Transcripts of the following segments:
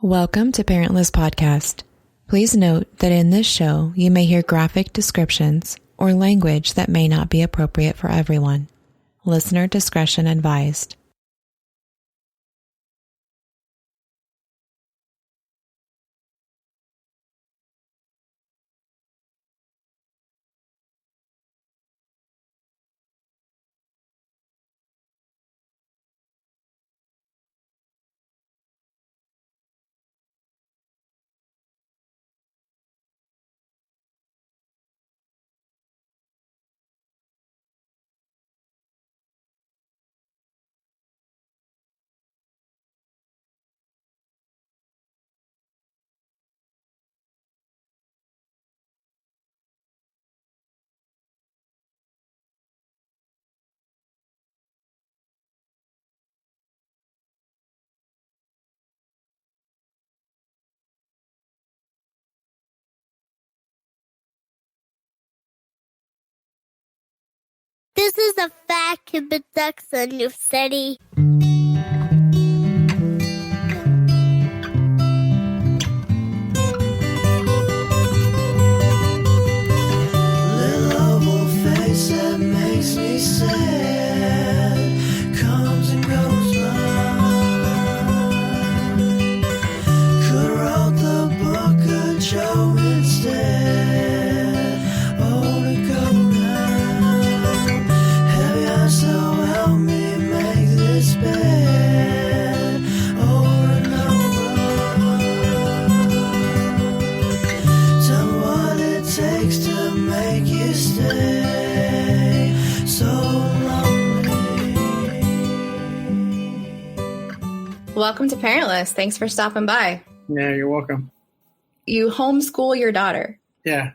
Welcome to Parentless Podcast. Please note that in this show, you may hear graphic descriptions or language that may not be appropriate for everyone. Listener discretion advised. This is a fact production of City. Little oval face that makes me sad comes and goes by. Could wrote the book of Joe instead. Oh, to go now. Heavy eyes, so help me make this bed over and over. Tell me what it takes to make you stay so lonely. Welcome to Parentless. Thanks for stopping by. Yeah, you're welcome. You homeschool your daughter. Yeah.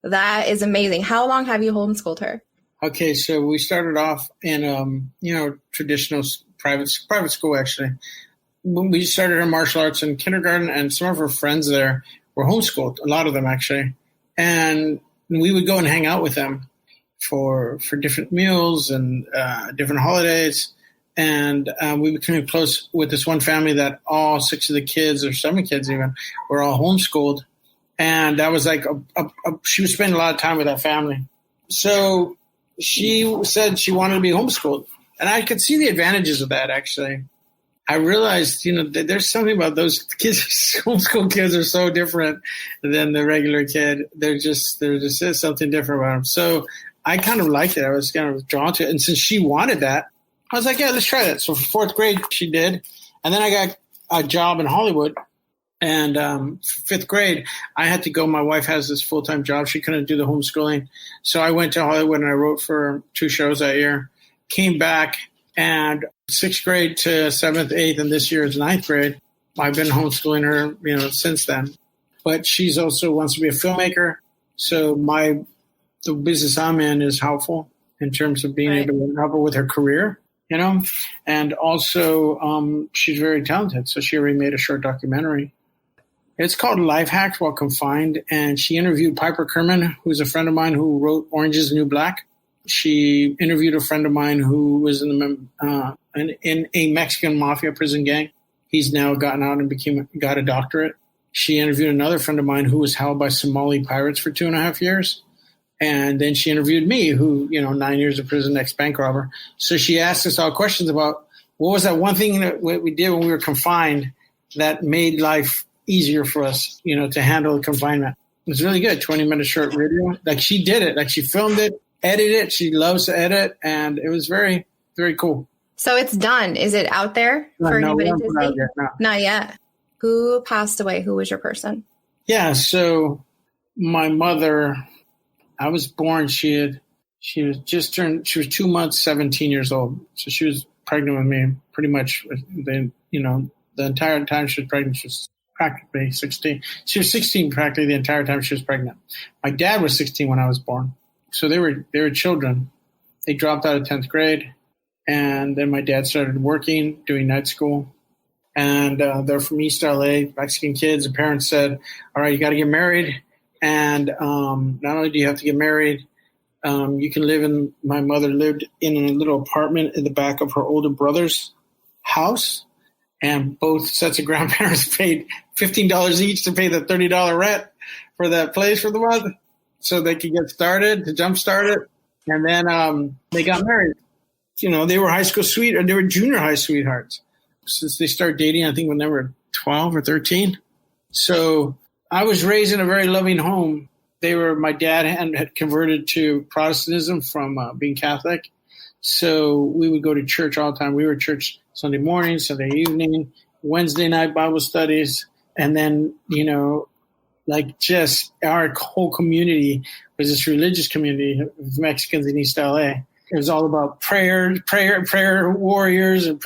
That is amazing. How long have you homeschooled her? Okay, so we started off in traditional private school actually. When we started her martial arts in kindergarten, and some of her friends there were homeschooled, a lot of them actually. And we would go and hang out with them for different meals and different holidays. And we became close with this one family that all 6 of the kids, or 7 kids even, were all homeschooled. And that was like she was spending a lot of time with that family. So she said she wanted to be homeschooled. And I could see the advantages of that, actually. I realized, that there's something about those kids, homeschool kids are so different than the regular kid. There just is something different about them. So I kind of liked it. I was kind of drawn to it. And since she wanted that, I was like, yeah, let's try that. So for 4th grade, she did. And then I got a job in Hollywood. And 5th grade, I had to go. My wife has this full-time job. She couldn't do the homeschooling. So I went to Hollywood and I wrote for 2 shows that year. Came back, and 6th grade to 7th, 8th, and this year is 9th grade. I've been homeschooling her, since then. But she's also wants to be a filmmaker. So the business I'm in is helpful in terms of being able to help her with her career. And also she's very talented. So she already made a short documentary. It's called Life Hacks While Confined. And she interviewed Piper Kerman, who's a friend of mine who wrote Orange is the New Black. She interviewed a friend of mine who was in a Mexican mafia prison gang. He's now gotten out and got a doctorate. She interviewed another friend of mine who was held by Somali pirates for 2.5 years. And then she interviewed me, who, 9 years in prison, ex-bank robber. So she asked us all questions about what was that one thing that we did when we were confined that made life easier for us, to handle the confinement. It was really good, 20-minute short video. Like, she did it. Like, she filmed it, edited it. She loves to edit. And it was very, very cool. So it's done. Is it out there for anybody to see? No. Not yet. Who passed away? Who was your person? Yeah, so my mother, I was born, she was 2 months, 17 years old. So she was pregnant with me pretty much, the entire time she was pregnant. She was practically 16. She was 16 practically the entire time she was pregnant. My dad was 16 when I was born. So they were children. They dropped out of 10th grade. And then my dad started working, doing night school. And they're from East LA, Mexican kids. The parents said, all right, you got to get married. And not only do you have to get married, you can live in – my mother lived in a little apartment in the back of her older brother's house. And both sets of grandparents paid $15 each to pay the $30 rent for that place for the month so they could get started, to jumpstart it. And then they got married. They were high school they were junior high sweethearts since they started dating, I think, when they were 12 or 13. So I was raised in a very loving home. My dad had converted to Protestantism from being Catholic. So we would go to church all the time. We were at church Sunday morning, Sunday evening, Wednesday night Bible studies. And then, just our whole community was this religious community of Mexicans in East LA. It was all about prayer warriors and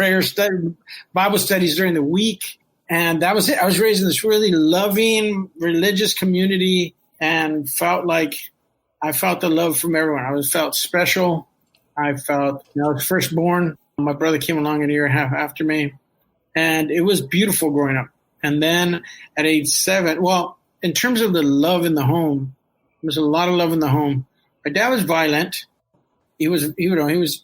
Bible studies during the week. And that was it. I was raised in this really loving religious community and I felt the love from everyone. I felt special. I felt, I was firstborn. My brother came along a year and a half after me. And it was beautiful growing up. And then at age 7, in terms of the love in the home, there was a lot of love in the home. My dad was violent. He was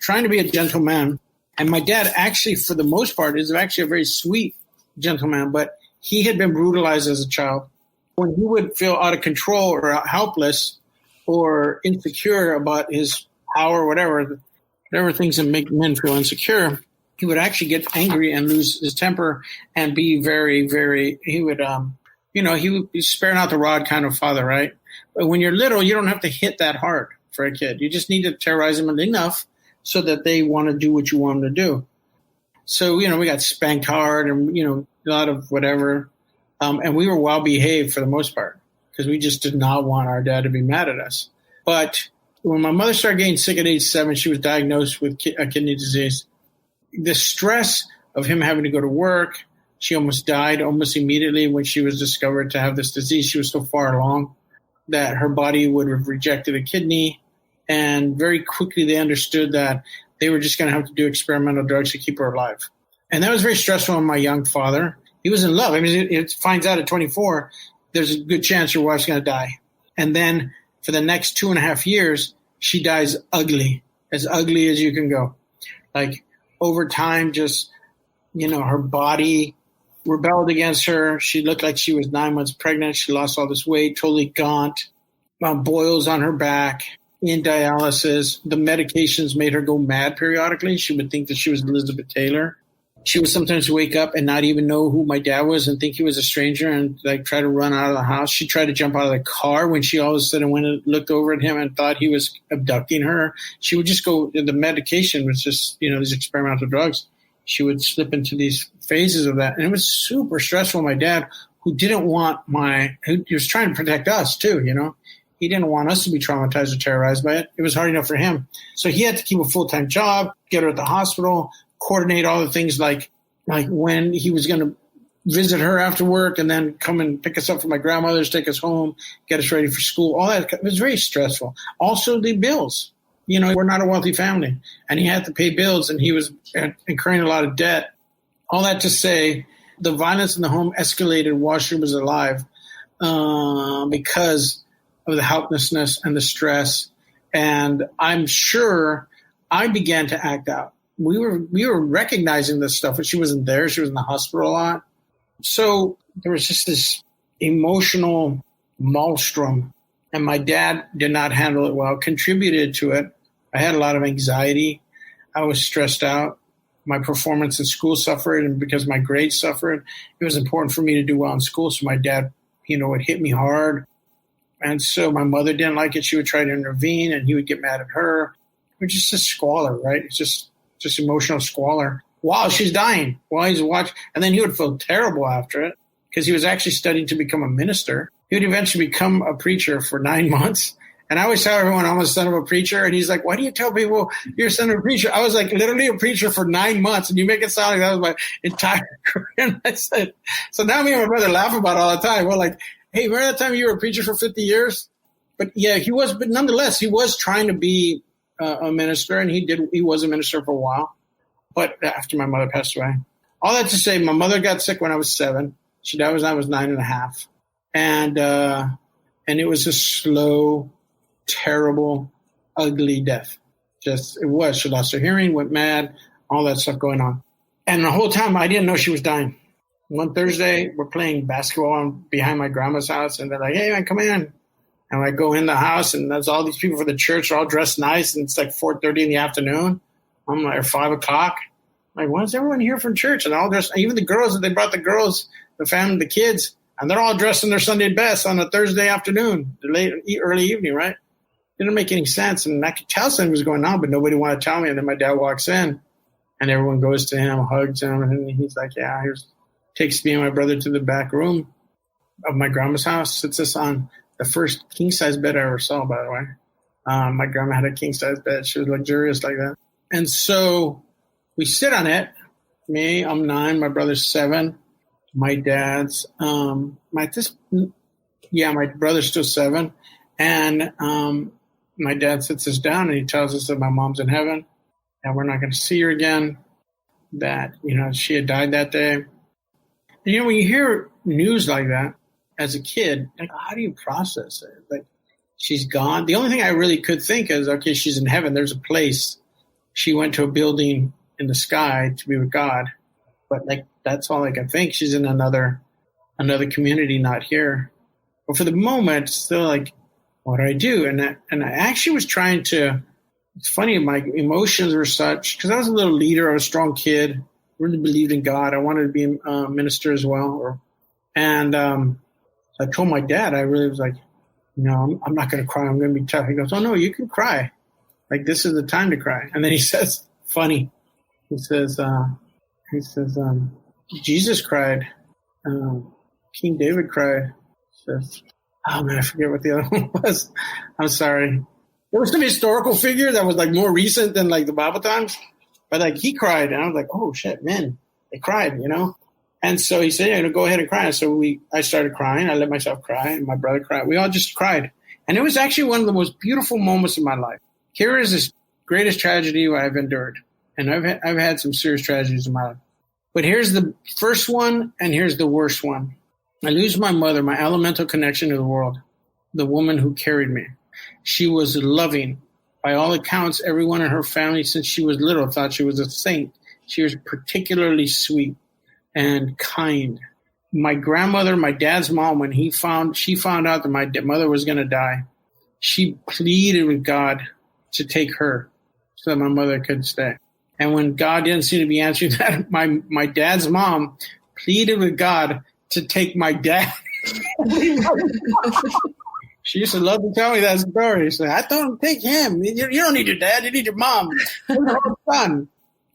trying to be a gentleman. And my dad actually, for the most part, is actually a very sweet gentleman, but he had been brutalized as a child. When he would feel out of control or helpless or insecure about his power or whatever things that make men feel insecure, he would actually get angry and lose his temper and be very, very, he would be spare not the rod kind of father, right? But when you're little, you don't have to hit that hard for a kid. You just need to terrorize them enough so that they want to do what you want them to do. So, we got spanked hard and, a lot of whatever. And we were well behaved for the most part because we just did not want our dad to be mad at us. But when my mother started getting sick at age 7, she was diagnosed with kidney disease. The stress of him having to go to work, she almost died almost immediately when she was discovered to have this disease. She was so far along that her body would have rejected a kidney. And very quickly they understood that they were just going to have to do experimental drugs to keep her alive. And that was very stressful on my young father. He was in love. I mean, it finds out at 24, there's a good chance your wife's going to die. And then for the next 2.5 years, she dies ugly as you can go. Over time, just, her body rebelled against her. She looked like she was 9 months pregnant. She lost all this weight, totally gaunt, boils on her back, in dialysis. The medications made her go mad periodically. She would think that she was Elizabeth Taylor. She would sometimes wake up and not even know who my dad was and think he was a stranger and try to run out of the house. She tried to jump out of the car when she all of a sudden went and looked over at him and thought he was abducting her. She would just go, the medication was just, these experimental drugs. She would slip into these phases of that. And it was super stressful. My dad, who was trying to protect us too, He didn't want us to be traumatized or terrorized by it. It was hard enough for him. So he had to keep a full-time job, get her at the hospital, coordinate all the things like when he was going to visit her after work and then come and pick us up from my grandmother's, take us home, get us ready for school. All that. It was very stressful. Also the bills. We're not a wealthy family. And he had to pay bills and he was incurring a lot of debt. All that to say, the violence in the home escalated while she was alive because of the helplessness and the stress. And I'm sure I began to act out. We were recognizing this stuff, but she wasn't there. She was in the hospital a lot. So there was just this emotional maelstrom, and my dad did not handle it well, contributed to it. I had a lot of anxiety. I was stressed out. My performance in school suffered, and because my grades suffered, it was important for me to do well in school. So my dad, would hit me hard. And so my mother didn't like it. She would try to intervene, and he would get mad at her. It was just a squalor, right? It's just emotional squalor while she's dying, while he's watching. And then he would feel terrible after it because he was actually studying to become a minister. He would eventually become a preacher for 9 months. And I always tell everyone I'm a son of a preacher. And he's like, why do you tell people you're a son of a preacher? I was like literally a preacher for 9 months. And you make it sound like that was my entire career. And I said, so now me and my brother laugh about it all the time. We're like, hey, remember that time you were a preacher for 50 years? But yeah, but nonetheless, he was trying to be a minister, and he was a minister for a while, but after my mother passed away. All that to say, my mother got sick when I was 7. She died when I was 9.5. And it was a slow, terrible, ugly death. She lost her hearing, went mad, all that stuff going on. And the whole time I didn't know she was dying. One Thursday, we're playing basketball behind my grandma's house, and they're like, "Hey, man, come in." And I go in the house, and there's all these people for the church, all dressed nice, and it's like 4:30 in the afternoon. I'm like, or 5 o'clock. I'm like, why is everyone here from church? And all dressed, even the girls, they brought the girls, the family, the kids, and they're all dressed in their Sunday best on a Thursday afternoon, early evening, right? Didn't make any sense. And I could tell something was going on, but nobody wanted to tell me. And then my dad walks in, and everyone goes to him, hugs him, and he's like, yeah, takes me and my brother to the back room of my grandma's house, sits us on the first king-size bed I ever saw, by the way. My grandma had a king-size bed. She was luxurious like that. And so we sit on it. Me, I'm 9. My brother's 7. My dad's, my brother's still 7. And my dad sits us down and he tells us that my mom's in heaven and we're not going to see her again, that, she had died that day. And, when you hear news like that as a kid, like, how do you process it? Like, she's gone. The only thing I really could think is, okay, she's in heaven. There's a place. She went to a building in the sky to be with God. But, like, that's all I can think. She's in another community, not here. But for the moment, it's still like, what do I do? And I actually was trying to, it's funny, my emotions were such, because I was a little leader. I was a strong kid, really believed in God. I wanted to be a minister as well. And I told my dad, I really was like, no, I'm not going to cry. I'm going to be tough. He goes, oh, no, you can cry. Like, this is the time to cry. And then he says, funny, he says, Jesus cried. King David cried. He says, oh, man, I forget what the other one was. I'm sorry. There was some historical figure that was, like, more recent than, like, the Bible times. But, like, he cried. And I was like, oh, shit, man, they cried, And so he said, yeah, go ahead and cry. And so I started crying. I let myself cry. And my brother cried. We all just cried. And it was actually one of the most beautiful moments of my life. Here is this greatest tragedy I've endured. And I've had some serious tragedies in my life. But here's the first one, and here's the worst one. I lose my mother, my elemental connection to the world, the woman who carried me. She was loving. By all accounts, everyone in her family since she was little thought she was a saint. She was particularly sweet and kind. My grandmother, my dad's mom, when she found out that my mother was going to die, she pleaded with God to take her so that my mother could stay. And when God didn't seem to be answering that, my dad's mom pleaded with God to take my dad. She used to love to tell me that story. She said, I don't take him. You don't need your dad. You need your mom. Your son.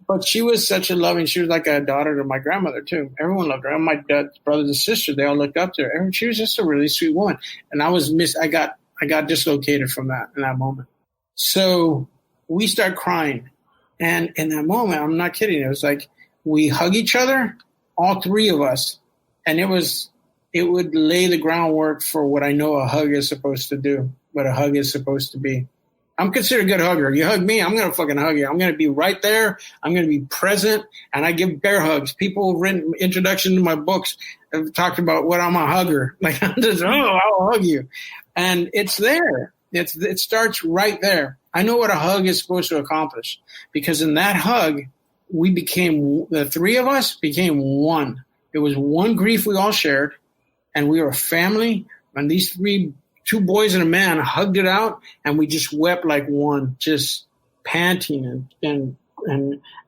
But she was such a loving, she was like a daughter to my grandmother, too. Everyone loved her. And my dad's brothers and sisters, they all looked up to her. And she was just a really sweet woman. And I got dislocated from that in that moment. So we start crying. And in that moment, I'm not kidding. It was like we hug each other, all three of us. And it would lay the groundwork for what I know a hug is supposed to do, what a hug is supposed to be. I'm considered a good hugger. You hug me, I'm going to fucking hug you. I'm going to be right there. I'm going to be present. And I give bear hugs. People who've written introduction to my books have talked about what I'm a hugger. Like, I'm just, I'll hug you. And it's there. It starts right there. I know what a hug is supposed to accomplish, because in that hug, the three of us became one. It was one grief we all shared, and we were a family. And these two boys and a man hugged it out, and we just wept like one, just panting and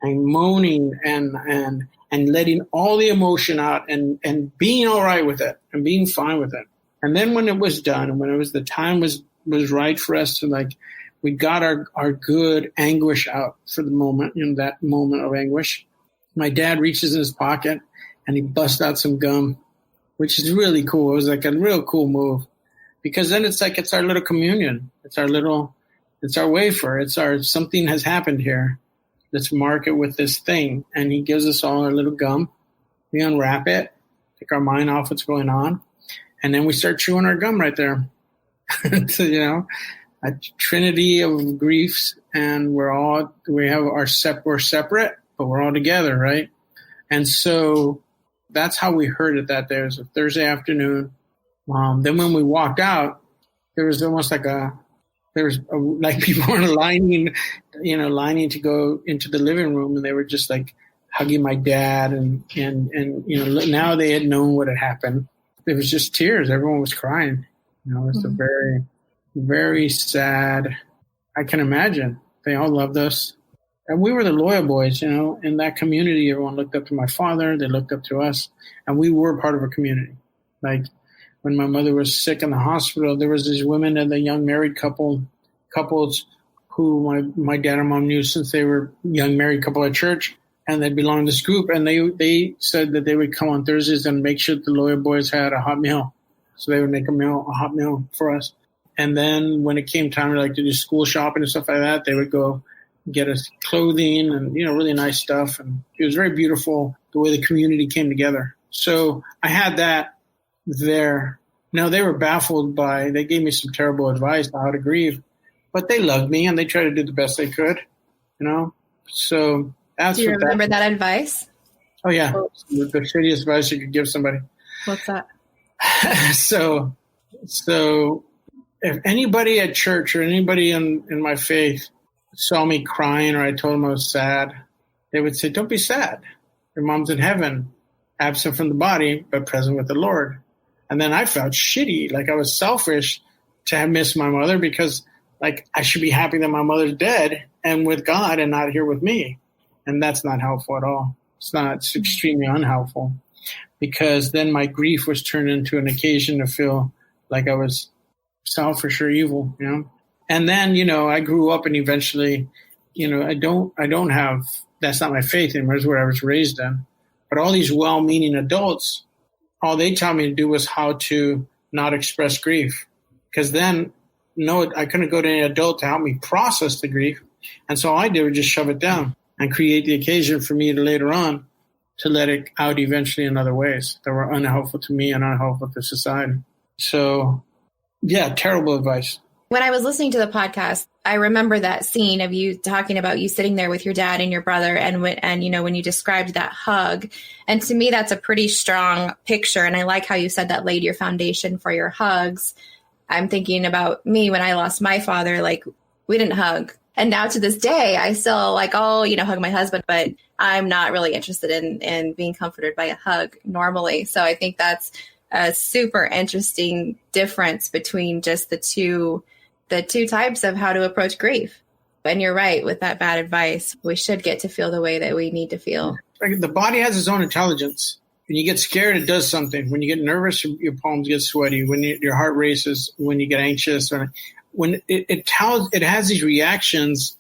moaning and letting all the emotion out and being all right with it and being fine with it. And then when it was done, and when the time was right for us to, like, we got our good anguish out for the moment, that moment of anguish. My dad reaches in his pocket and he busts out some gum, which is really cool. It was like a real cool move, because then it's like, it's our little communion. It's our wafer. It's our, something has happened here. Let's mark it with this thing. And he gives us all our little gum. We unwrap it, take our mind off what's going on. And then we start chewing our gum right there. So, a trinity of griefs, and we're separate, but we're all together, right? And so that's how we heard it that day. It was a Thursday afternoon. Then when we walked out, there was almost like like people were lining to go into the living room, and they were just like hugging my dad, and now they had known what had happened. It was just tears. Everyone was crying. It was a very, very sad. I can imagine. They all loved us. And we were the Loya boys, in that community. Everyone looked up to my father. They looked up to us. And we were part of a community. Like when my mother was sick in the hospital, there was these women and the young married couples who my dad and mom knew since they were young married couple at church. And they belonged to this group. And they said that they would come on Thursdays and make sure the Loya boys had a hot meal. So they would make a hot meal for us. And then when it came time to do school shopping and stuff like that, they would go get us clothing and, really nice stuff. And it was very beautiful the way the community came together. So I had that there. Now they were baffled they gave me some terrible advice on how to grieve, but they loved me and they tried to do the best they could, So that's Do you remember that advice? Oh yeah. The shittiest advice you could give somebody. What's that? So if anybody at church or anybody in my faith saw me crying or I told them I was sad, they would say, don't be sad. Your mom's in heaven, absent from the body, but present with the Lord. And then I felt shitty, like I was selfish to have missed my mother because I should be happy that my mother's dead and with God and not here with me. And that's not helpful at all. It's extremely unhelpful because then my grief was turned into an occasion to feel like I was selfish or evil, And then, I grew up and eventually, I don't have, that's not my faith anymore. It's what I was raised in. But all these well-meaning adults, all they taught me to do was how to not express grief. Because then, I couldn't go to any adult to help me process the grief. And so all I did was just shove it down and create the occasion for me to later on to let it out eventually in other ways that were unhelpful to me and unhelpful to society. So, yeah, terrible advice. When I was listening to the podcast, I remember that scene of you talking about you sitting there with your dad and your brother and when you described that hug. And to me, that's a pretty strong picture. And I like how you said that laid your foundation for your hugs. I'm thinking about me when I lost my father, we didn't hug. And now to this day, I still hug my husband, but I'm not really interested in being comforted by a hug normally. So I think that's a super interesting difference between just the two types of how to approach grief. And you're right with that bad advice. We should get to feel the way that we need to feel. The body has its own intelligence. When you get scared, it does something. When you get nervous, your palms get sweaty. When your heart races, when you get anxious, when it has these reactions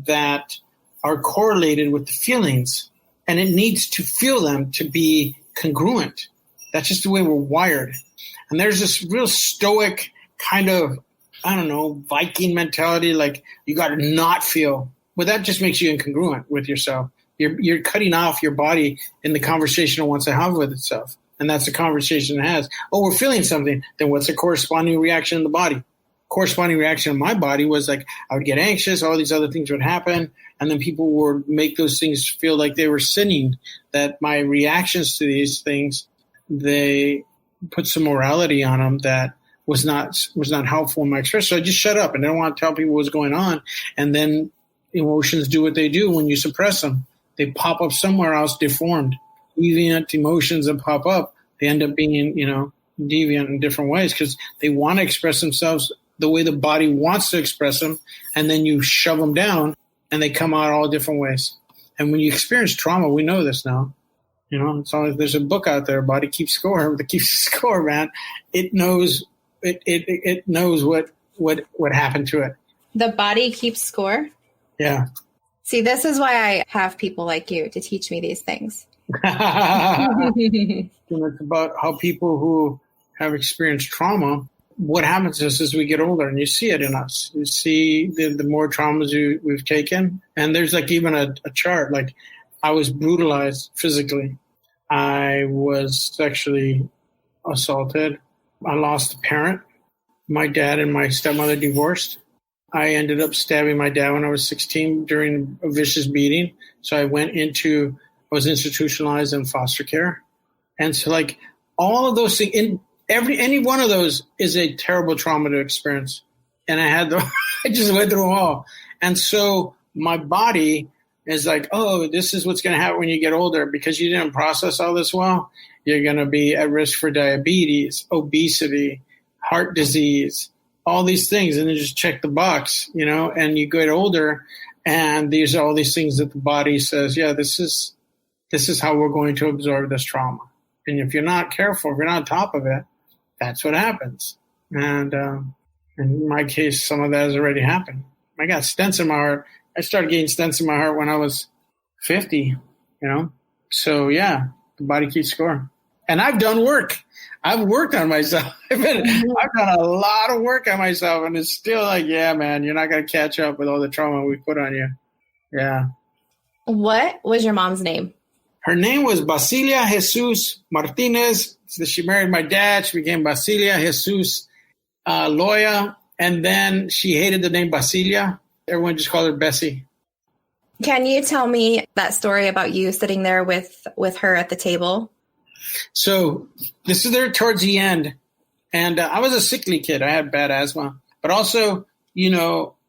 that are correlated with the feelings, and it needs to feel them to be congruent. That's just the way we're wired. And there's this real stoic kind of, Viking mentality, you got to not feel. Well, that just makes you incongruent with yourself. You're cutting off your body in the conversation it wants to have with itself. And that's the conversation it has. Oh, we're feeling something. Then what's the corresponding reaction in the body? Corresponding reaction in my body was I would get anxious, all these other things would happen, and then people would make those things feel like they were sinning, that my reactions to these things, they put some morality on them that was not helpful in my expression. So I just shut up and didn't want to tell people what was going on. And then emotions do what they do when you suppress them. They pop up somewhere else deformed. Deviant emotions that pop up, they end up being, deviant in different ways because they want to express themselves the way the body wants to express them, and then you shove them down, and they come out all different ways. And when you experience trauma, we know this now. It's always, there's a book out there, Body Keeps Score. That keeps score, man. It knows it knows what happened to it. The body keeps score? Yeah. See, this is why I have people like you to teach me these things. It's about how people who have experienced trauma, what happens to us as we get older, and you see it in us. You see the more traumas we've taken, and there's even a chart. I was brutalized physically. I was sexually assaulted. I lost a parent. My dad and my stepmother divorced. I ended up stabbing my dad when I was 16 during a vicious beating. So I was institutionalized in foster care. And so all of those things, any one of those is a terrible trauma to experience. And I just went through them all. And so my body It's like, oh, this is what's going to happen when you get older. Because you didn't process all this well, you're going to be at risk for diabetes, obesity, heart disease, all these things. And then just check the box, and you get older, and these are all these things that the body says, yeah, this is how we're going to absorb this trauma. And if you're not careful, if you're not on top of it, that's what happens. And in my case, some of that has already happened. I got stents in my heart. I started getting stents in my heart when I was 50, So, yeah, the body keeps score. And I've done work. I've worked on myself. I've done a lot of work on myself, and it's still like, yeah, man, you're not going to catch up with all the trauma we put on you. Yeah. What was your mom's name? Her name was Basilia Jesus Martinez. So she married my dad. She became Basilia Jesus Loya. And then she hated the name Basilia. Everyone just called her Bessie. Can you tell me that story about you sitting there with her at the table? So this is there towards the end. And I was a sickly kid. I had bad asthma. But also,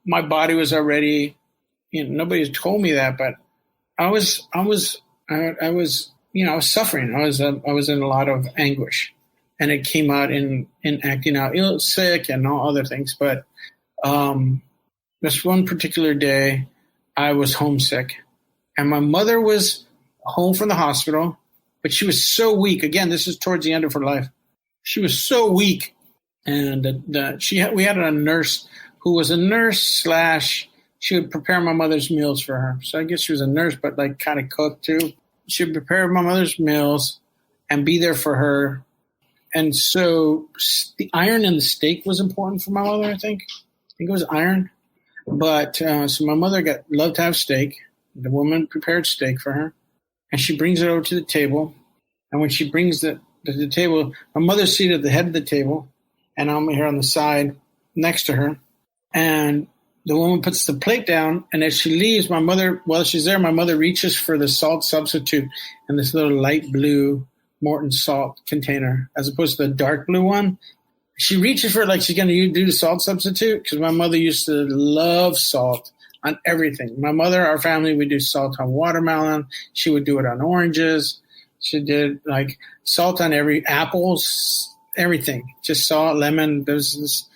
my body was already, nobody told me that, but I was suffering. I was in a lot of anguish, and it came out in acting out ill, sick, and all other things. But this one particular day, I was homesick, and my mother was home from the hospital, but she was so weak. Again, this is towards the end of her life. She was so weak, and we had a nurse who was a nurse / she would prepare my mother's meals for her. So I guess she was a nurse, but like kind of cook too. She would prepare my mother's meals and be there for her. And so the iron in the steak was important for my mother, I think. I think it was iron. But so my mother loved to have steak. The woman prepared steak for her, and she brings it over to the table. And when she brings it to the table, my mother's seated at the head of the table, and I'm here on the side next to her. And the woman puts the plate down, and as she leaves, while she's there, my mother reaches for the salt substitute in this little light blue Morton salt container, as opposed to the dark blue one. She reaches for it like she's going to do the salt substitute, because my mother used to love salt on everything. My mother, our family, we do salt on watermelon. She would do it on oranges. She did like salt on every apples, everything. Just salt, lemon. There's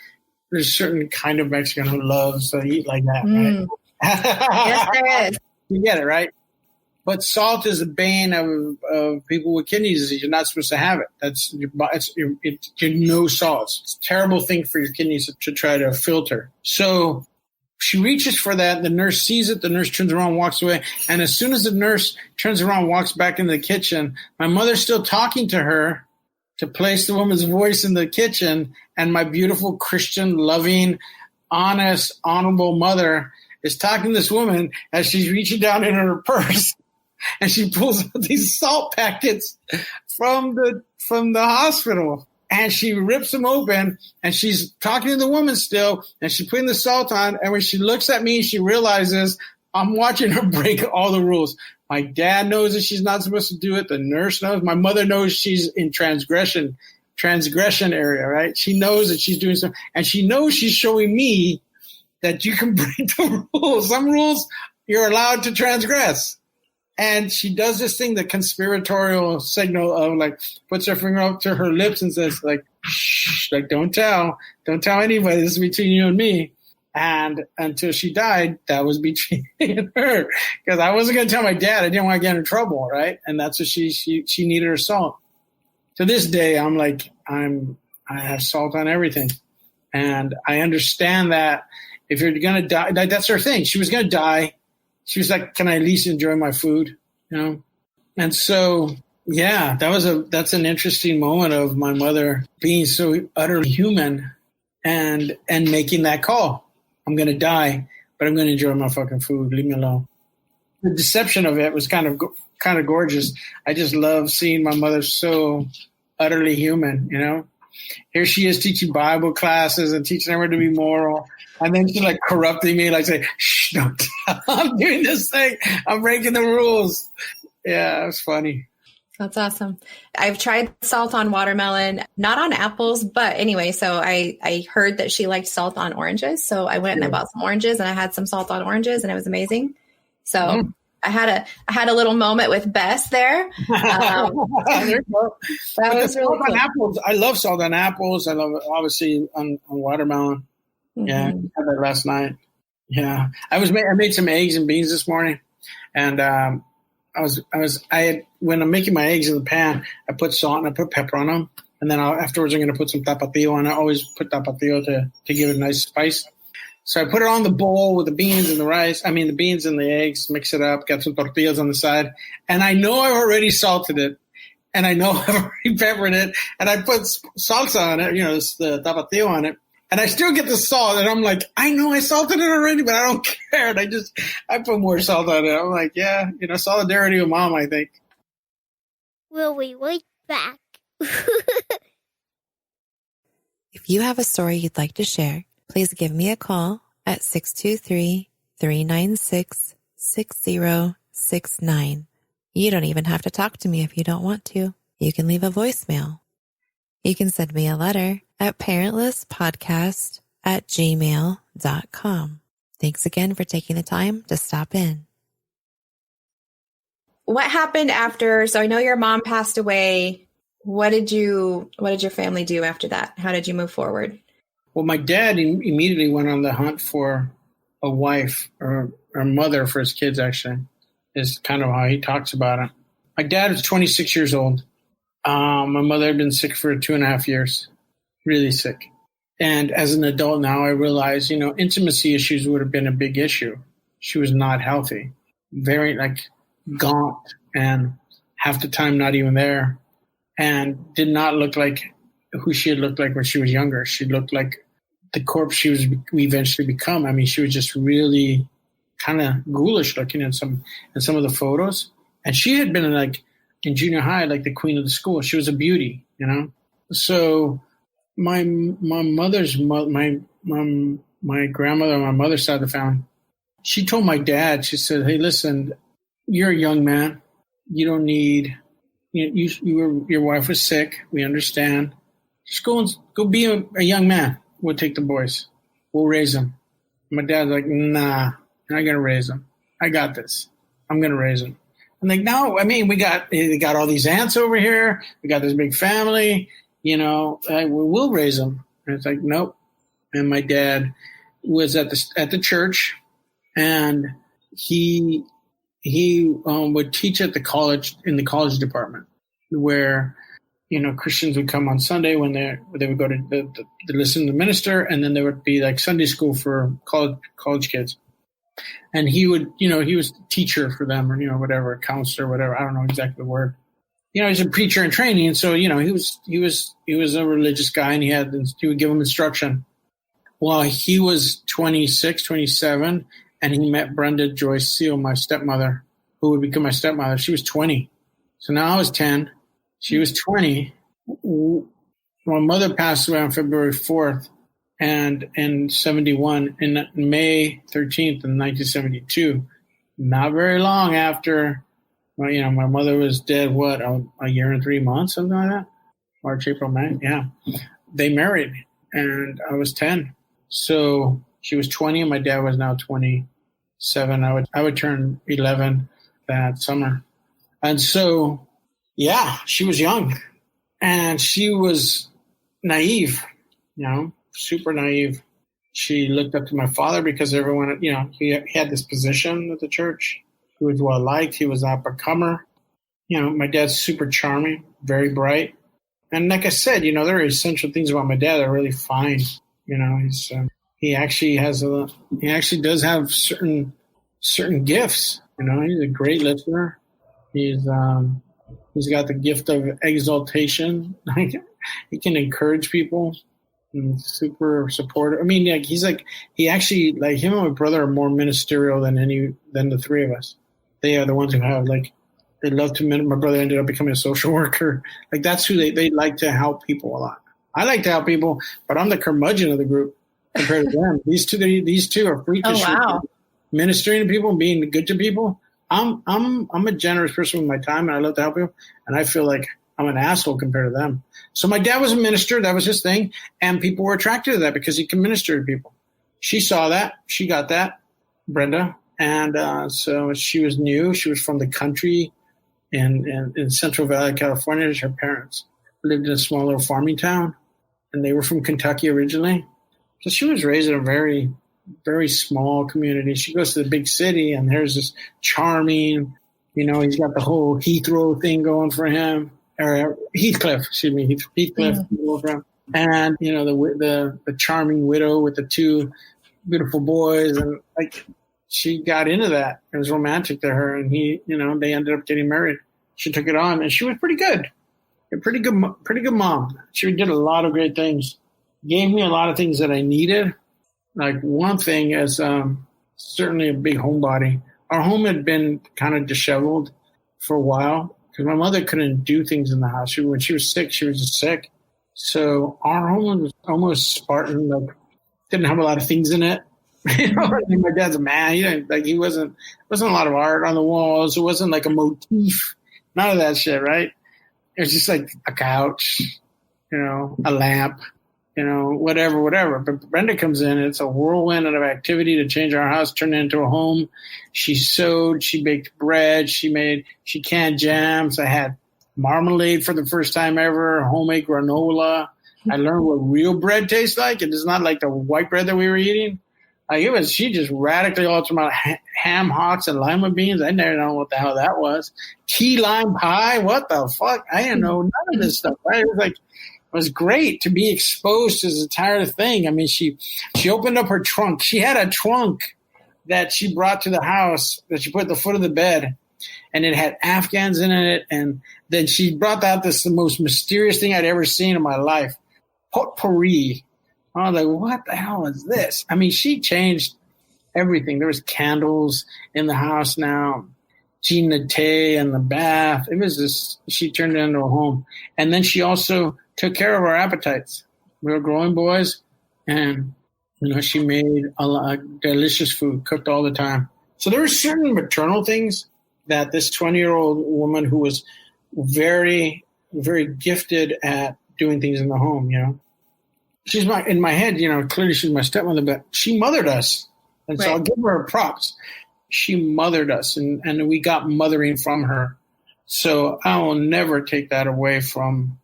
a certain kind of Mexican who loves to eat like that, right? Yes, there is. You get it, right? But salt is the bane of people with kidney disease. You're not supposed to have it. You're no salt. It's a terrible thing for your kidneys to try to filter. So she reaches for that. The nurse sees it. The nurse turns around, walks away. And as soon as the nurse turns around, walks back into the kitchen, my mother's still talking to her to place the woman's voice in the kitchen. And my beautiful Christian, loving, honest, honorable mother is talking to this woman as she's reaching down in her purse. And she pulls out these salt packets from the hospital, and she rips them open, and she's talking to the woman still, and she's putting the salt on. And when she looks at me, she realizes I'm watching her break all the rules. My dad knows that she's not supposed to do it. The nurse knows. My mother knows she's in transgression area, right? She knows that she's doing something, and she knows she's showing me that you can break the rules. Some rules you're allowed to transgress. And she does this thing, the conspiratorial signal of like puts her finger up to her lips and says like, shh, like don't tell anybody. This is between you and me. And until she died, that was between me and her, because I wasn't going to tell my dad. I didn't want to get in trouble, right? And that's what she needed her salt. To this day, I'm like I have salt on everything, and I understand that if you're going to die, that's her thing. She was going to die. She was like, can I at least enjoy my food? And so, yeah, that's an interesting moment of my mother being so utterly human and making that call. I'm going to die, but I'm going to enjoy my fucking food. Leave me alone. The deception of it was kind of gorgeous. I just love seeing my mother so utterly human, Here she is teaching Bible classes and teaching everyone to be moral. And then she's like corrupting me, like say, shh, don't tell. I'm doing this thing. I'm breaking the rules. Yeah, it was funny. That's awesome. I've tried salt on watermelon, not on apples, but anyway, so I heard that she liked salt on oranges. So I went and I bought some oranges, and I had some salt on oranges, and it was amazing. So I had a little moment with Bess there. There you go. That was really Salt on cool. apples. I love salt on apples. I love it, obviously on watermelon. Yeah, I had that last night. Yeah, I made some eggs and beans this morning, and when I'm making my eggs in the pan, I put salt and I put pepper on them, and then afterwards I'm going to put some tapatio on. I always put tapatio to give it a nice spice. So I put it on the bowl with the beans and the beans and the eggs, mix it up, got some tortillas on the side. And I know I've already salted it. And I know I've already peppered it. And I put salsa on it, the tapatio on it. And I still get the salt. And I'm like, I know I salted it already, but I don't care. And I put more salt on it. I'm like, yeah, solidarity with mom, I think. We'll be right back. If you have a story you'd like to share, please give me a call at 623-396-6069. You don't even have to talk to me if you don't want to. You can leave a voicemail. You can send me a letter at parentlesspodcast@gmail.com. Thanks again for taking the time to stop in. What happened after? So I know your mom passed away. What did your family do after that? How did you move forward? Well, my dad immediately went on the hunt for a wife or a mother for his kids, actually, is kind of how he talks about it. My dad was 26 years old. My mother had been sick for 2.5 years, really sick. And as an adult now, I realize, intimacy issues would have been a big issue. She was not healthy, very gaunt, and half the time not even there, and did not look like who she had looked like when she was younger. She looked like the corpse she was eventually become. I mean, she was just really kind of ghoulish looking in some of the photos. And she had been in junior high, like the queen of the school. She was a beauty, So my grandmother on my mother's side of the family, she told my dad, she said, hey, listen, you're a young man. You don't need, your wife was sick. We understand. Just go be a young man. We'll take the boys. We'll raise them. My dad's like, nah, I'm not going to raise them. I got this. I'm going to raise them. I'm like, no, I mean, we got all these aunts over here. We got this big family, we'll raise them. And it's like, nope. And my dad was at the church, and he would teach at the college, in the college department, where Christians would come on Sunday when they would go to listen to the minister, and then there would be Sunday school for college kids. And he would, he was a teacher for them, or whatever, a counselor, whatever. I don't know exactly the word. He's a preacher in training, and so he was a religious guy, and he would give them instruction. Well, he was 26, 27, and he met Brenda Joyce Seal, my stepmother, who would become my stepmother. She was 20, so now I was 10. She was 20. My mother passed away on February 4th, and in 71, in May 13th in 1972. Not very long after, my mother was dead, a year and 3 months, something like that? March, April, May, yeah. They married, and I was 10. So she was 20, and my dad was now 27. I would turn 11 that summer. And so, yeah, she was young, and she was naive, super naive. She looked up to my father because everyone, he had this position at the church. He was well liked. He was an up-and-comer. My dad's super charming, very bright. And like I said, there are essential things about my dad that are really fine. He actually does have certain gifts. He's a great listener. He's got the gift of exaltation. He can encourage people. And super supportive. I mean, he actually, him and my brother are more ministerial than the three of us. They are the ones who have they love to. My brother ended up becoming a social worker. That's who they like to help people a lot. I like to help people, but I'm the curmudgeon of the group compared to them. These two are freakish. Oh, wow. Ministering to people and being good to people. I'm a generous person with my time, and I love to help people. And I feel like I'm an asshole compared to them. So my dad was a minister. That was his thing. And people were attracted to that because he can minister to people. She saw that. She got that, Brenda. And so she was new. She was from the country in Central Valley, California. Her parents lived in a small little farming town, and they were from Kentucky originally. So she was raised in a very, very small community. She goes to the big city, and there's this charming, he's got the whole Heathrow thing going for him, or Heathcliff, excuse me, Heathcliff going for him. And, the charming widow with the two beautiful boys, and she got into that. It was romantic to her, and they ended up getting married. She took it on, and she was pretty good. A pretty good mom. She did a lot of great things. Gave me a lot of things that I needed. Like one thing is certainly a big homebody. Our home had been kind of disheveled for a while because my mother couldn't do things in the house. When she was sick, she was just sick. So our home was almost Spartan. Like, didn't have a lot of things in it. My dad's a man. He wasn't a lot of art on the walls. It wasn't like a motif. None of that shit, right? It was just like a couch, a lamp, whatever. But Brenda comes in, and it's a whirlwind of activity to change our house, turn it into a home. She sewed, she baked bread, she canned jams. I had marmalade for the first time ever, homemade granola. I learned what real bread tastes like. It is not like the white bread that we were eating. She just radically altered my ham hocks and lima beans. I never know what the hell that was. Key lime pie. What the fuck? I didn't know none of this stuff. Right? It was great to be exposed to this entire thing. I mean, she opened up her trunk. She had a trunk that she brought to the house that she put at the foot of the bed, and it had Afghans in it. And then she brought out the most mysterious thing I'd ever seen in my life, potpourri. I was like, what the hell is this? I mean, she changed everything. There was candles in the house now, Gina Tay in the bath. It was just, she turned it into a home. And then she also took care of our appetites. We were growing boys, and, she made a lot of delicious food, cooked all the time. So there were certain maternal things that this 20-year-old woman who was very, very gifted at doing things in the home, she's in my head, clearly she's my stepmother, but she mothered us. And so I'll give her props. She mothered us, and we got mothering from her. So I will never take that away from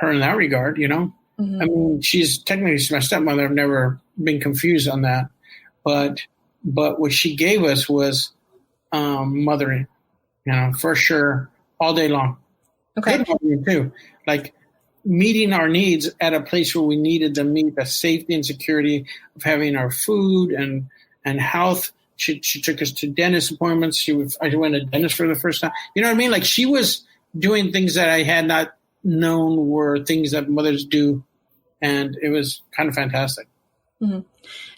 her in that regard, Mm-hmm. I mean, she's my stepmother. I've never been confused on that. But what she gave us was mothering, for sure, all day long. Okay. Good mothering too. Like, meeting our needs at a place where we needed to meet the safety and security of having our food and health. She took us to dentist appointments. I went to dentist for the first time. You know what I mean? Like, she was doing things that I had not known were things that mothers do. And it was kind of fantastic. Mm-hmm.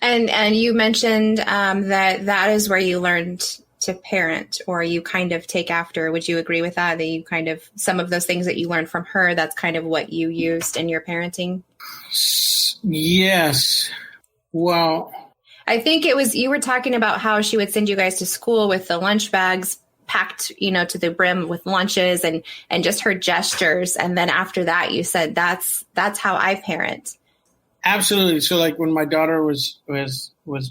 And you mentioned that is where you learned to parent, or you kind of take after. Would you agree with that you kind of, some of those things that you learned from her, that's kind of what you used in your parenting? Yes. Well, I think it was, you were talking about how she would send you guys to school with the lunch bags packed, to the brim with lunches and just her gestures. And then after that, you said, that's how I parent. Absolutely. So like when my daughter was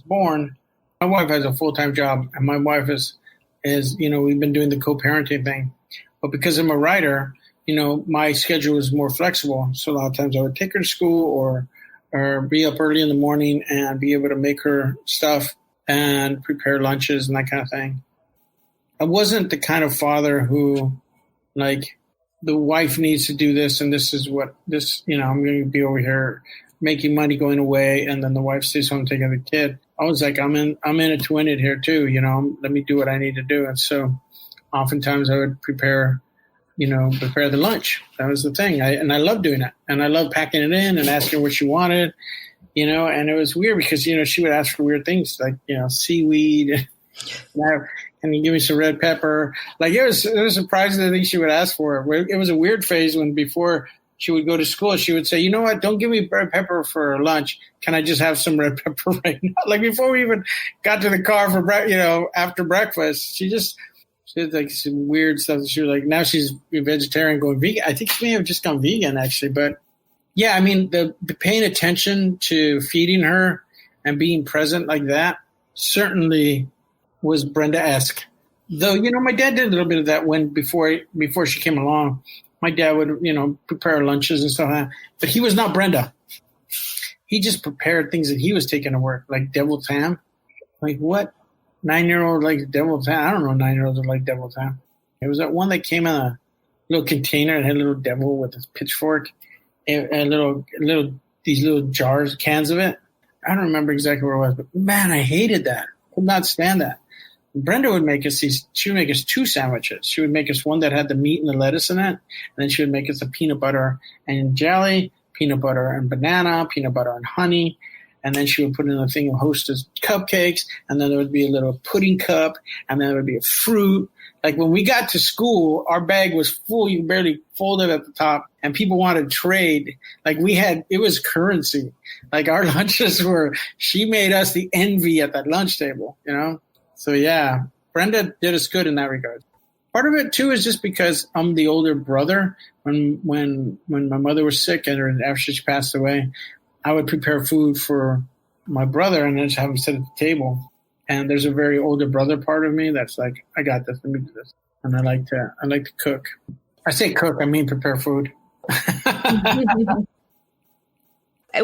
born, my wife has a full-time job, and my wife is we've been doing the co-parenting thing. But because I'm a writer, my schedule is more flexible. So a lot of times I would take her to school or be up early in the morning and be able to make her stuff and prepare lunches and that kind of thing. I wasn't the kind of father who, like, the wife needs to do this and this is what this, I'm going to be over here making money going away, and then the wife stays home taking the kid. I was like, I'm in it to win it here too. Let me do what I need to do. And so oftentimes I would prepare the lunch. That was the thing. And I loved doing it. And I loved packing it in and asking what she wanted, and it was weird because, she would ask for weird things like, seaweed. Can you give me some red pepper? Like, it was surprising the things she would ask for. It was a weird phase when before she would go to school, she would say, you know what, don't give me red pepper for lunch. Can I just have some red pepper right now? Like, before we even got to the car for after breakfast, she had like some weird stuff. She was like, now she's a vegetarian going vegan. I think she may have just gone vegan actually. But yeah, I mean, the paying attention to feeding her and being present like that certainly was Brenda-esque. Though, my dad did a little bit of that before she came along. My dad would, prepare lunches and stuff like that. But he was not Brenda. He just prepared things that he was taking to work, like deviled ham. Like what? 9-year-old likes deviled ham? I don't know 9-year-olds that like deviled ham. It was that one that came in a little container and had a little devil with his pitchfork and these little jars, cans of it. I don't remember exactly where it was, but man, I hated that. Could not stand that. Brenda would make us she would make us 2 sandwiches. She would make us one that had the meat and the lettuce in it, and then she would make us a peanut butter and jelly, peanut butter and banana, peanut butter and honey, and then she would put in a thing of Hostess cupcakes, and then there would be a little pudding cup, and then there would be a fruit. Like when we got to school, our bag was full. You barely folded at the top, and people wanted to trade. Like it was currency. Like our lunches she made us the envy at that lunch table, So yeah, Brenda did us good in that regard. Part of it too is just because I'm the older brother. When my mother was sick and after she passed away, I would prepare food for my brother and then just have him sit at the table. And there's a very older brother part of me that's like, I got this, let me do this. And I like to cook. I say cook, I mean prepare food.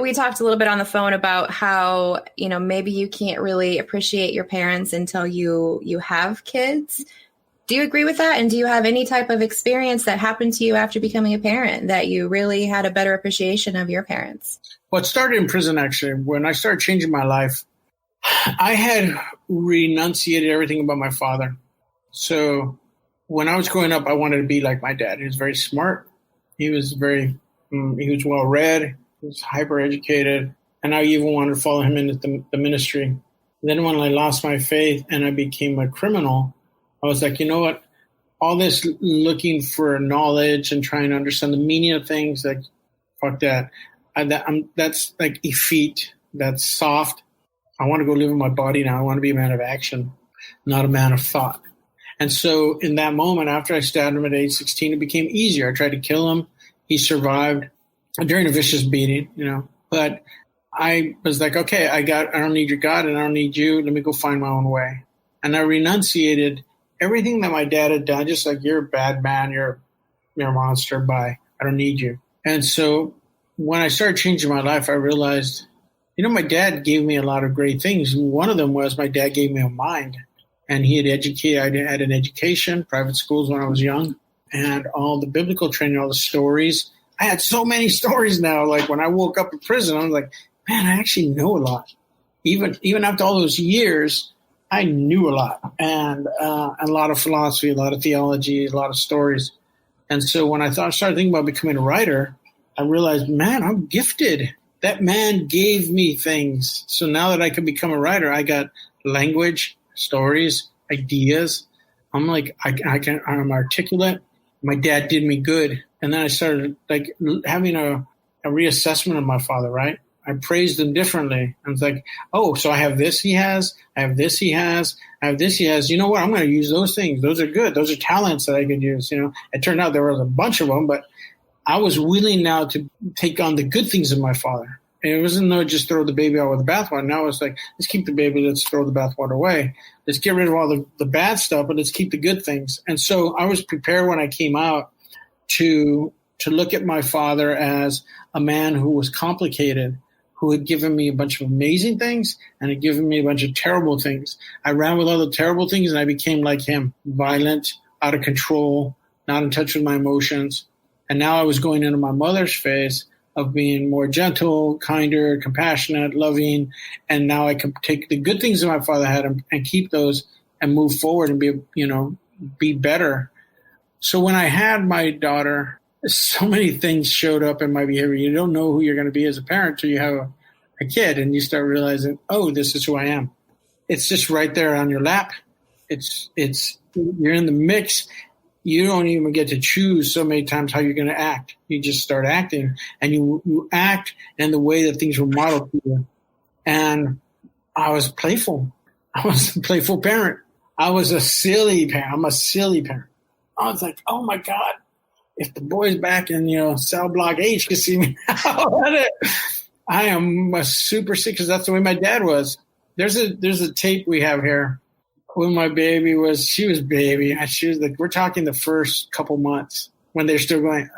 We talked a little bit on the phone about how, maybe you can't really appreciate your parents until you have kids. Do you agree with that? And do you have any type of experience that happened to you after becoming a parent that you really had a better appreciation of your parents? Well, it started in prison, actually. When I started changing my life, I had renunciated everything about my father. So when I was growing up, I wanted to be like my dad. He was very smart. He was well-read. He was hyper-educated. And I even wanted to follow him into the ministry. Then when I lost my faith and I became a criminal, I was like, you know what? All this looking for knowledge and trying to understand the meaning of things, like, fuck that. That's like effete. That's soft. I want to go live in my body now. I want to be a man of action, not a man of thought. And so in that moment, after I stabbed him at age 16, it became easier. I tried to kill him. He survived during a vicious beating, But I was like, okay, I don't need your God and I don't need you. Let me go find my own way. And I renunciated everything that my dad had done, just like, you're a bad man, you're a monster, bye. I don't need you. And so when I started changing my life, I realized, my dad gave me a lot of great things. One of them was my dad gave me a mind. And he had educated, I had an education, private schools when I was young, and all the biblical training, all the stories. I had so many stories now. Like when I woke up in prison, I was like, man, I actually know a lot. Even after all those years, I knew a lot, and a lot of philosophy, a lot of theology, a lot of stories. And so when I started thinking about becoming a writer, I realized, man, I'm gifted. That man gave me things. So now that I can become a writer, I got language, stories, ideas. I'm like, I'm articulate. My dad did me good. And then I started like having a reassessment of my father, right? I praised him differently. I was like, oh, so I have this he has, I have this he has, I have this he has. You know what? I'm going to use those things. Those are good. Those are talents that I could use. It turned out there was a bunch of them, but I was willing now to take on the good things of my father. And it wasn't no just throw the baby out with the bathwater. Now it's like, let's keep the baby, let's throw the bathwater away. Let's get rid of all the bad stuff, but let's keep the good things. And so I was prepared when I came out to look at my father as a man who was complicated, who had given me a bunch of amazing things and had given me a bunch of terrible things. I ran with all the terrible things and I became like him, violent, out of control, not in touch with my emotions. And now I was going into my mother's phase of being more gentle, kinder, compassionate, loving. And now I can take the good things that my father had and keep those and move forward and be better. So when I had my daughter, so many things showed up in my behavior. You don't know who you're going to be as a parent till you have a kid and you start realizing, oh, this is who I am. It's just right there on your lap. You're in the mix. You don't even get to choose so many times how you're going to act. You just start acting, and you act in the way that things were modeled to you. And I was playful. I was a playful parent. I was a silly parent. I'm a silly parent. I was like, oh my God, if the boys back in, cell block H could see me now, I am a super sick, because that's the way my dad was. There's a tape we have here when my baby she was baby. She was like, we're talking the first couple months when they're still going,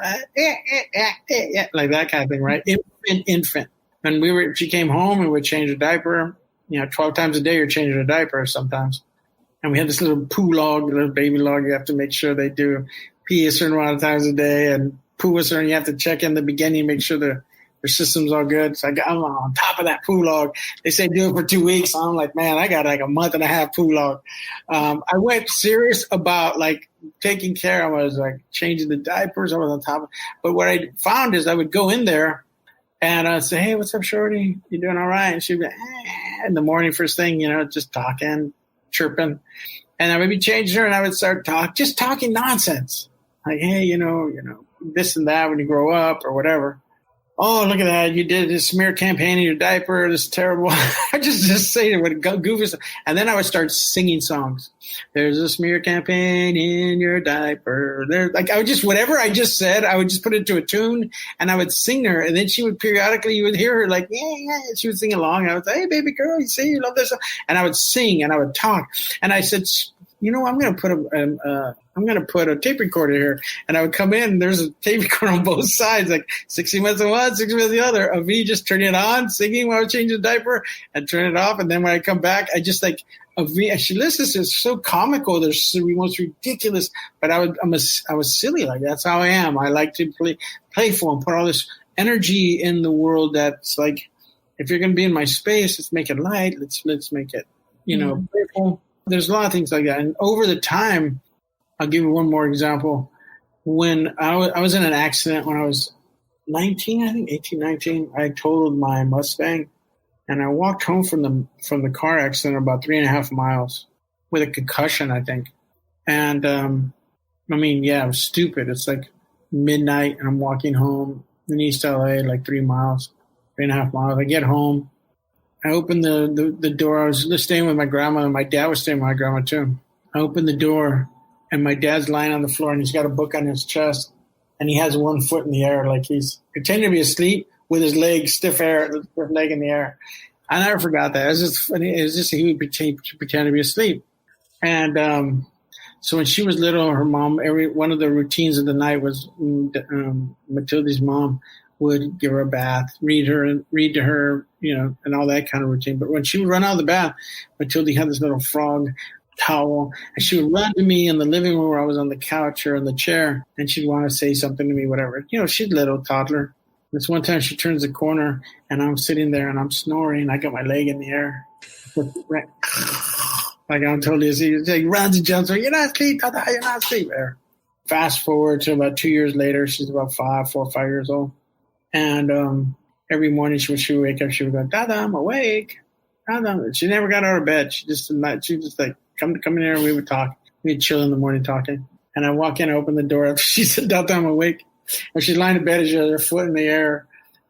like that kind of thing, right? Infant. And she came home and we'd change her diaper, 12 times a day you're changing a diaper sometimes. And we had this little poo log, little baby log. You have to make sure they do pee a certain amount of times a day and poo a certain, you have to check in the beginning, make sure their system's all good. So I'm on top of that poo log. They say do it for 2 weeks. I'm like, man, I got like a month and a half poo log. I went serious about like taking care. I was like changing the diapers. I was on top of it. But what I found is I would go in there and I'd say, hey, what's up, shorty? You doing all right? And she'd be like, in the morning, first thing, just talking, chirping. And I would be changing her and I would start talking nonsense. Like, hey, this and that when you grow up or whatever. Oh, look at that. You did a smear campaign in your diaper. This is terrible. I just say it with goofy stuff. And then I would start singing songs. There's a smear campaign in your diaper. I would just, whatever I just said, I would just put it to a tune and I would sing her. And then she would periodically, you would hear her like, yeah. She would sing along. And I would say, hey, baby girl, you see, you love this. And I would sing and I would talk. And I said, I'm going to put a tape recorder here. And I would come in and there's a tape recorder on both sides, like 60 minutes of one, 60 minutes of the other, of me just turning it on, singing while I was changing the diaper and turn it off. And then when I come back, I just like, she listens to it. It's so comical. They're the most ridiculous, but I was silly. Like that's how I am. I like to play playful and put all this energy in the world. That's like, if you're going to be in my space, let's make it light. Let's make it, playful. There's a lot of things like that. And over the time, I'll give you one more example. When I was in an accident when I was 19, I think 18, 19, I totaled my Mustang and I walked home from the car accident about 3.5 miles with a concussion, I think. And, it was stupid. It's like midnight and I'm walking home in East LA, like 3 miles, 3.5 miles. I get home. I opened the door. I was staying with my grandma, and my dad was staying with my grandma too. I opened the door, and my dad's lying on the floor, and he's got a book on his chest, and he has one foot in the air, like he's pretending to be asleep with his leg, stiff leg in the air. I never forgot that. It was just funny. It was just he would pretend to be asleep. And so when she was little, her mom, one of the routines of the night was Matilda's mom would give her a bath, read to her, and all that kind of routine. But when she would run out of the bath, Matilda had this little frog towel, and she would run to me in the living room where I was on the couch or in the chair, and she'd want to say something to me, whatever. She's a little toddler. This one time she turns the corner, and I'm sitting there, and I'm snoring. I got my leg in the air. Like I'm totally asleep. She runs and jumps. You're not asleep. You're not asleep. There. Fast forward to about 2 years later. She's about 4 or 5 years old. And every morning she would wake up, she would go, Dada, I'm awake. Dada. She never got out of bed. She just like, come in here and we would talk. We'd chill in the morning talking. And I walk in, I open the door. She said, Dada, I'm awake. And she's lying in bed, she has her foot in the air.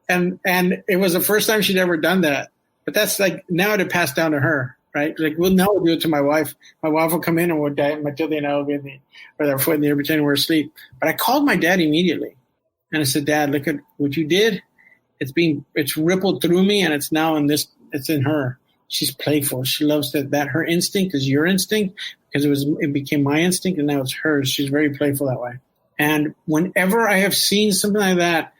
And it was the first time she'd ever done that. But that's like, now it passed down to her, right? Like, now we'll do it to my wife. My wife will come in and we'll die. Matilda and I will be with our foot in the air pretending we're asleep. But I called my dad immediately. And I said, Dad, look at what you did. It's rippled through me, and it's now it's in her. She's playful. She loves that her instinct is your instinct because it became my instinct, and now it's hers. She's very playful that way. And whenever I have seen something like that,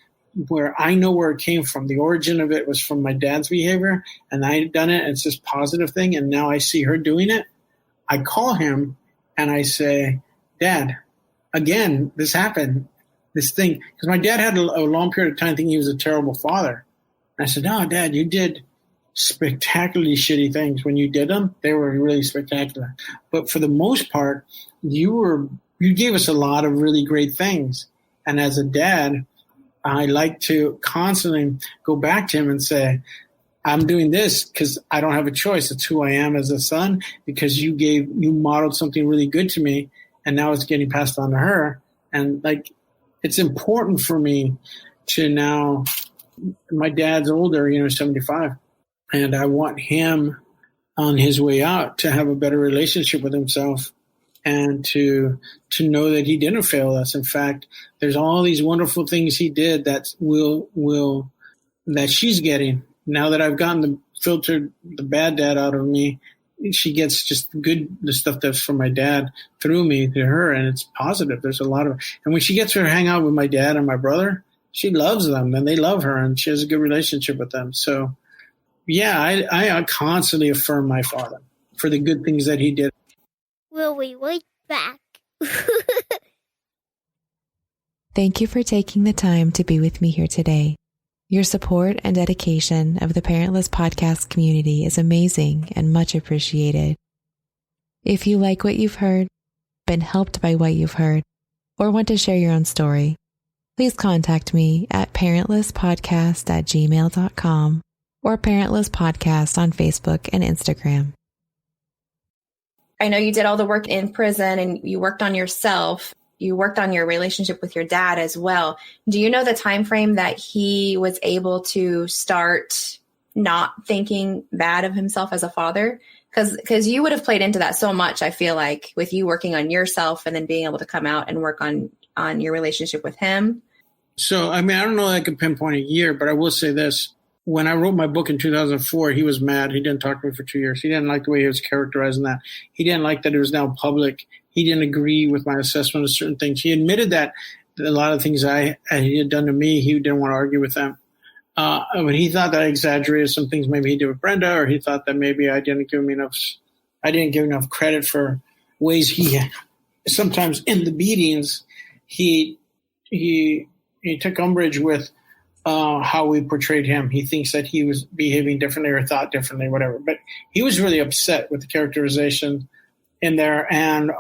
where I know where it came from, the origin of it was from my dad's behavior, and I had done it, and it's this positive thing, and now I see her doing it, I call him, and I say, Dad, again, this happened. This thing, because my dad had a long period of time thinking he was a terrible father. And I said, no, Dad, you did spectacularly shitty things. When you did them, they were really spectacular. But for the most part, you gave us a lot of really great things. And as a dad, I like to constantly go back to him and say, I'm doing this because I don't have a choice. It's who I am as a son, because you modeled something really good to me, and now it's getting passed on to her. And like, it's important for me to now, my dad's older, 75, and I want him on his way out to have a better relationship with himself and to know that he didn't fail us. In fact, there's all these wonderful things he did that that she's getting. Now that I've gotten filtered the bad dad out of me she gets just the stuff that's from my dad through me to her, and it's positive. There's a lot of, and when she gets to hang out with my dad and my brother, she loves them and they love her, and she has a good relationship with them. So yeah, I constantly affirm my father for the good things that he did. We'll be right back. Thank you for taking the time to be with me here today. Your support and dedication of the Parentless Podcast community is amazing and much appreciated. If you like what you've heard, been helped by what you've heard, or want to share your own story, please contact me at parentlesspodcast@gmail.com or Parentless Podcast on Facebook and Instagram. I know you did all the work in prison and you worked on yourself. You worked on your relationship with your dad as well. Do you know the time frame that he was able to start not thinking bad of himself as a father? Because you would have played into that so much, I feel like, with you working on yourself and then being able to come out and work on your relationship with him. So, I mean, I don't know that I could pinpoint a year, but I will say this. When I wrote my book in 2004, he was mad. He didn't talk to me for 2 years. He didn't like the way he was characterizing that. He didn't like that it was now public. He didn't agree with my assessment of certain things. He admitted that a lot of things he had done to me, he didn't want to argue with them. But he thought that I exaggerated some things maybe he did with Brenda, or he thought that maybe I didn't give enough credit for ways he sometimes in the beatings he took umbrage with how we portrayed him. He thinks that he was behaving differently or thought differently, whatever. But he was really upset with the characterization in there, and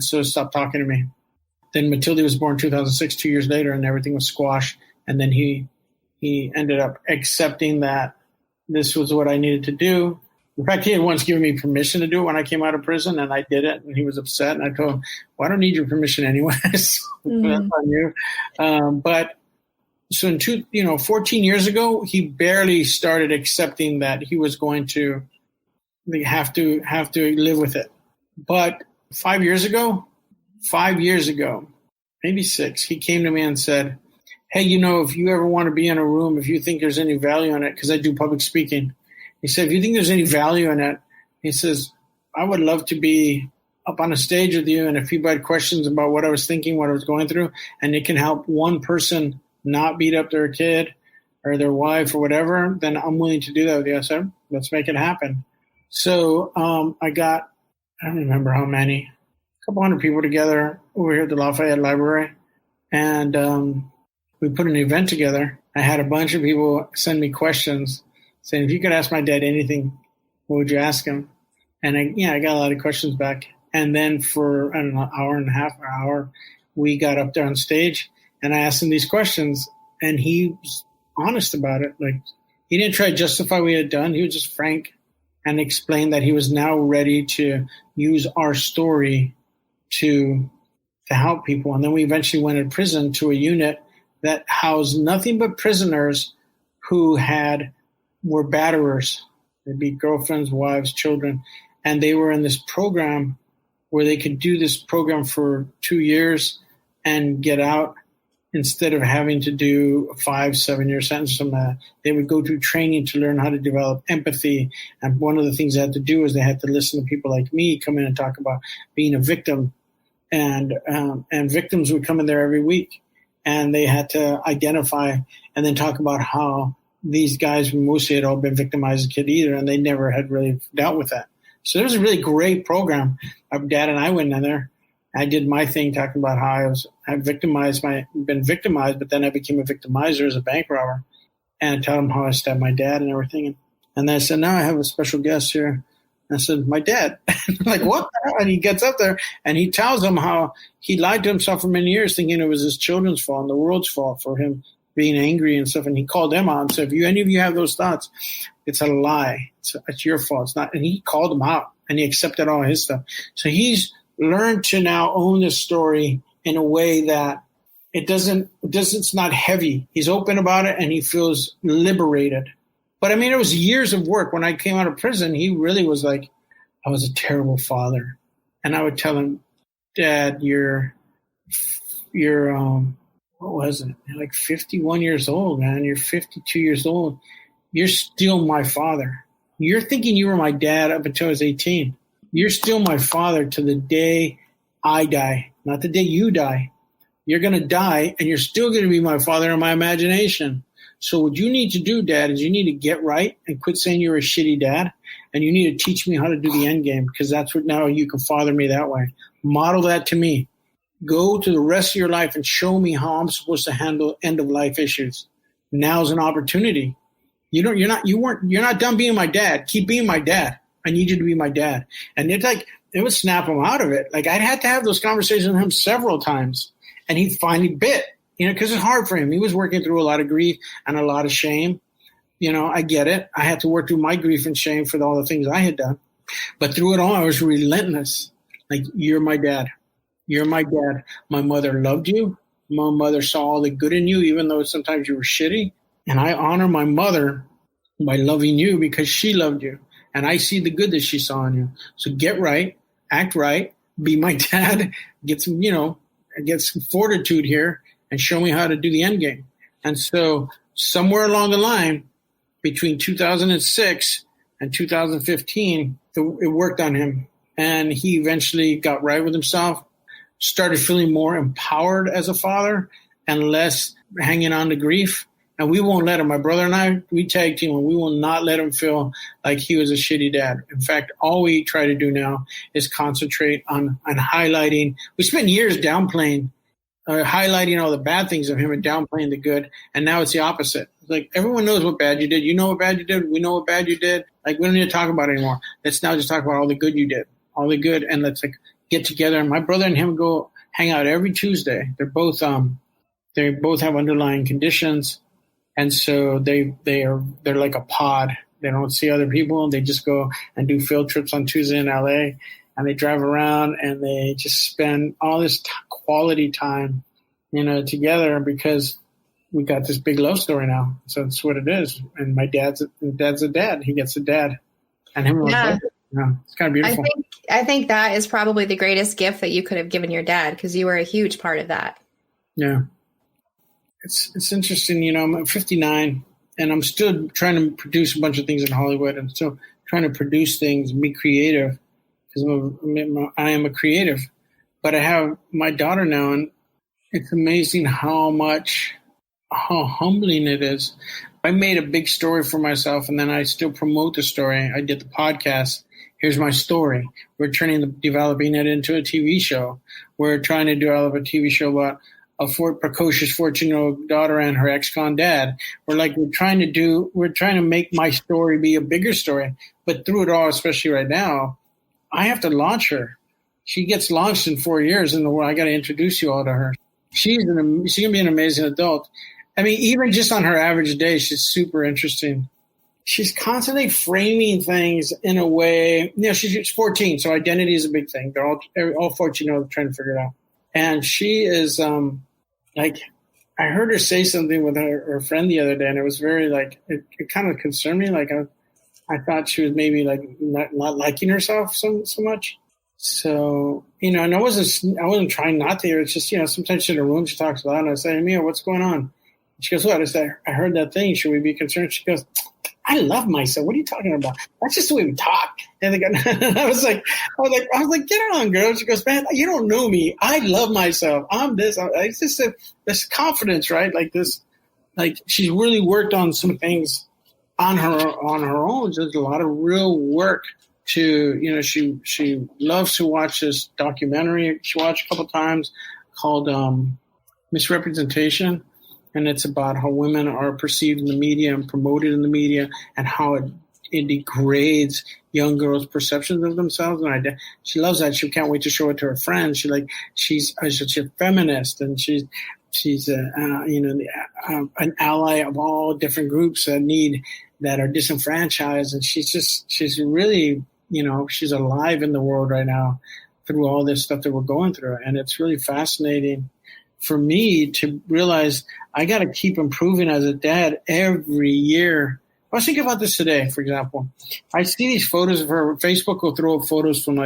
so stopped talking to me. Then Matilde was born 2006, 2 years later, and everything was squashed. And then he ended up accepting that this was what I needed to do. In fact, he had once given me permission to do it when I came out of prison, and I did it, and he was upset. And I told him, well, I don't need your permission anyway. That's on you. But so 14 years ago, he barely started accepting that he was going to have to live with it. But 5 years ago, maybe 6, he came to me and said, hey, if you ever want to be in a room, if you think there's any value in it, because I do public speaking, he said, if you think there's any value in it, he says, I would love to be up on a stage with you, and if people had questions about what I was thinking, what I was going through, and it can help one person not beat up their kid or their wife or whatever, then I'm willing to do that with you. I said, let's make it happen. So I don't remember how many, a couple hundred people together over here at the Lafayette Library. And we put an event together. I had a bunch of people send me questions saying, if you could ask my dad anything, what would you ask him? And I got a lot of questions back. And then for, I don't know, hour and a half, an hour, we got up there on stage and I asked him these questions, and he was honest about it. Like, he didn't try to justify what he had done. He was just frank and explained that he was now ready to use our story to help people. And then we eventually went to prison to a unit that housed nothing but prisoners who were batterers. They'd be girlfriends, wives, children. And they were in this program where they could do this program for 2 years and get out instead of having to do a 5-7 year sentence from that. They would go through training to learn how to develop empathy. And one of the things they had to do is they had to listen to people like me come in and talk about being a victim. And victims would come in there every week, and they had to identify and then talk about how these guys mostly had all been victimized as a kid either, and they never had really dealt with that. So it was a really great program. My dad and I went in there. I did my thing talking about how been victimized, but then I became a victimizer as a bank robber, and I told him how I stabbed my dad and everything. And then I said, now I have a special guest here. And I said, my dad. Like, what the hell? And he gets up there and he tells them how he lied to himself for many years, thinking it was his children's fault and the world's fault for him being angry and stuff. And he called them out and said, if any of you have those thoughts, it's a lie. It's your fault. It's not. And he called them out and he accepted all his stuff. So he's learned to now own this story in a way that it's not heavy. He's open about it and he feels liberated. But I mean, it was years of work. When I came out of prison, he really was like, I was a terrible father. And I would tell him, Dad, you're what was it? You're like 51 years old, man. You're 52 years old. You're still my father. You're thinking you were my dad up until I was 18. You're still my father to the day I die, not the day you die. You're going to die, and you're still going to be my father in my imagination. So what you need to do, Dad, is you need to get right and quit saying you're a shitty dad, and you need to teach me how to do the end game, because that's what now you can father me that way. Model that to me. Go to the rest of your life and show me how I'm supposed to handle end of life issues. Now's an opportunity. You're not done being my dad. Keep being my dad. I need you to be my dad. And it's like, it would snap him out of it. Like, I'd had to have those conversations with him several times, and he finally bit, because it's hard for him. He was working through a lot of grief and a lot of shame. I get it. I had to work through my grief and shame for all the things I had done. But through it all, I was relentless. Like, you're my dad. You're my dad. My mother loved you. My mother saw all the good in you, even though sometimes you were shitty. And I honor my mother by loving you because she loved you. And I see the good that she saw in you. So get right, act right, be my dad, get some fortitude here, and show me how to do the end game. And so somewhere along the line, between 2006 and 2015, it worked on him. And he eventually got right with himself, started feeling more empowered as a father and less hanging on to grief. And we won't let him. My brother and I, we tag team, and we will not let him feel like he was a shitty dad. In fact, all we try to do now is concentrate on highlighting. We spent years highlighting all the bad things of him and downplaying the good. And now it's the opposite. It's like, everyone knows what bad you did. You know what bad you did. We know what bad you did. Like, we don't need to talk about it anymore. Let's now just talk about all the good you did, all the good. And let's get together. And my brother and him go hang out every Tuesday. They both have underlying conditions. And so they're like a pod. They don't see other people. They just go and do field trips on Tuesday in LA, and they drive around and they just spend all this quality time, together, because we got this big love story now. So that's what it is. And my dad's a dad. He gets a dad, and him. Yeah. It's kind of beautiful. I think that is probably the greatest gift that you could have given your dad, because you were a huge part of that. Yeah. It's interesting, I'm 59, and I'm still trying to produce a bunch of things in Hollywood. I'm still trying to produce things and be creative, because I am a creative. But I have my daughter now, and it's amazing how humbling it is. I made a big story for myself, and then I still promote the story. I did the podcast. Here's my story. We're developing it into a TV show. We're trying to develop a TV show about a precocious 14-year-old daughter and her ex-con dad. We're trying to make my story be a bigger story. But through it all, especially right now, I have to launch her. She gets launched in 4 years in the world. I got to introduce you all to her. She's going to be an amazing adult. I mean, even just on her average day, she's super interesting. She's constantly framing things in a way. She's 14, so identity is a big thing. They're all 14-year-olds trying to figure it out. And she is I heard her say something with her friend the other day, and it was very it kind of concerned me. I thought she was maybe not liking herself so much. So, and I wasn't trying not to hear. It's just, sometimes she's in a room, she talks loud, and I say, Mia, what's going on? And she goes, what? I said, I heard that thing. Should we be concerned? She goes, I love myself. What are you talking about? That's just the way we talk. And I was like, get on, girl. She goes, man, you don't know me. I love myself. I'm this. It's just this confidence, right? She's really worked on some things on her own. There's a lot of real work to, she loves to watch this documentary. She watched a couple times called Misrepresentation. And it's about how women are perceived in the media and promoted in the media, and how it degrades young girls' perceptions of themselves. And she loves that. She can't wait to show it to her friends. She's a feminist, and she's an ally of all different groups that are disenfranchised. And she's really, she's alive in the world right now through all this stuff that we're going through. And it's really fascinating for me to realize I got to keep improving as a dad every year. I was thinking about this today, for example. I see these photos of her. Facebook will throw up photos from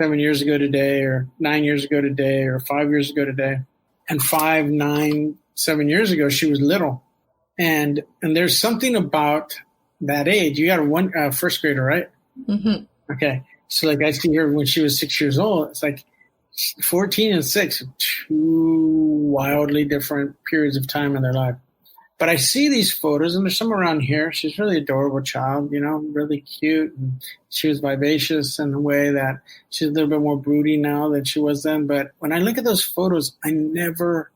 7 years ago today, or 9 years ago today, or 5 years ago today. And 5, 9, 7 years ago, she was little. And there's something about that age. You got a first grader, right? Mm-hmm. Okay. So like I see her when she was 6 years old. It's like 14 and 6, two wildly different periods of time in their life. But I see these photos, and there's some around here. She's really adorable child, really cute. And she was vivacious in a way that she's a little bit more broody now than she was then. But when I look at those photos, I never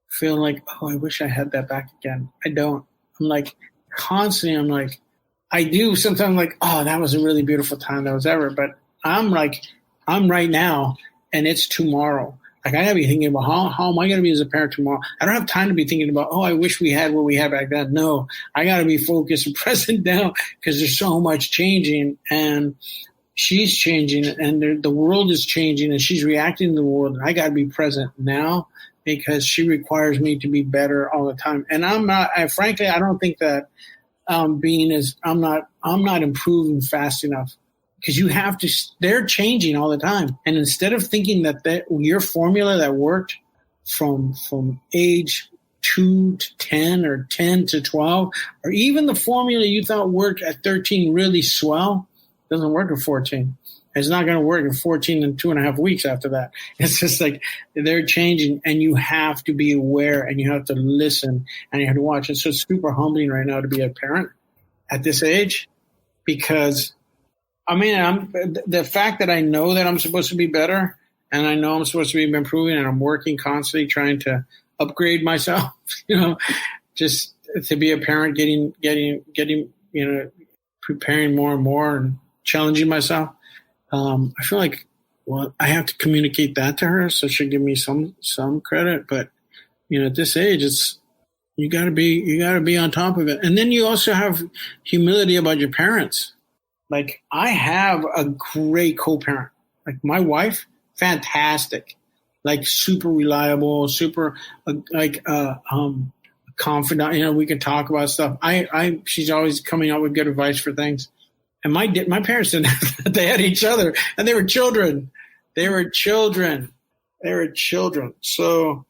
feel like, oh, I wish I had that back again. I don't. I'm like, constantly, I'm like, I do sometimes like, oh, that was a really beautiful time that was ever. But I'm like, I'm right now, and it's tomorrow. Like, I got to be thinking about how am I going to be as a parent tomorrow? I don't have time to be thinking about, oh, I wish we had what we had back then. No, I got to be focused and present now because there's so much changing, and she's changing, and the world is changing, and she's reacting to the world. And I got to be present now because she requires me to be better all the time. And I'm not, frankly, I don't think that I'm not improving fast enough. Because they're changing all the time. And instead of thinking that your formula that worked from age 2 to 10 or 10 to 12, or even the formula you thought worked at 13 really swell, doesn't work at 14. It's not going to work at 14 and 2.5 weeks after that. It's just like they're changing, and you have to be aware, and you have to listen, and you have to watch. And so it's super humbling right now to be a parent at this age, because the fact that I know that I'm supposed to be better, and I know I'm supposed to be improving, and I'm working constantly trying to upgrade myself, just to be a parent, getting, preparing more and more and challenging myself. I feel like, well, I have to communicate that to her so she'll give me some credit. But, at this age, you gotta be on top of it. And then you also have humility about your parents. Like, I have a great co-parent. Like, my wife, fantastic. Like, super reliable, super, confident. We can talk about stuff. She's always coming up with good advice for things. And my parents didn't have that. They had each other, and they were children. So,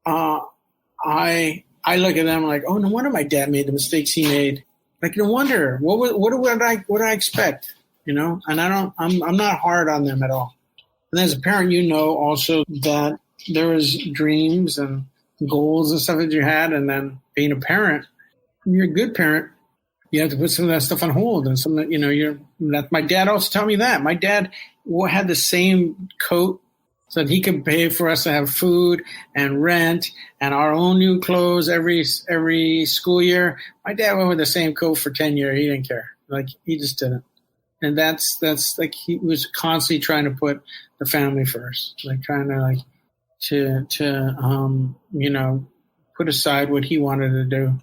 I look at them like, oh, no wonder my dad made the mistakes he made. Like, no wonder. What would I expect? And I'm not hard on them at all. And as a parent, also that there was dreams and goals and stuff that you had, and then being a parent, when you're a good parent, you have to put some of that stuff on hold. And some that my dad also taught me that. My dad had the same coat so that he could pay for us to have food and rent and our own new clothes every school year. My dad went with the same coat for 10 years. He didn't care. Like, he just didn't. And that's like, he was constantly trying to put the family first, like trying to put aside what he wanted to do.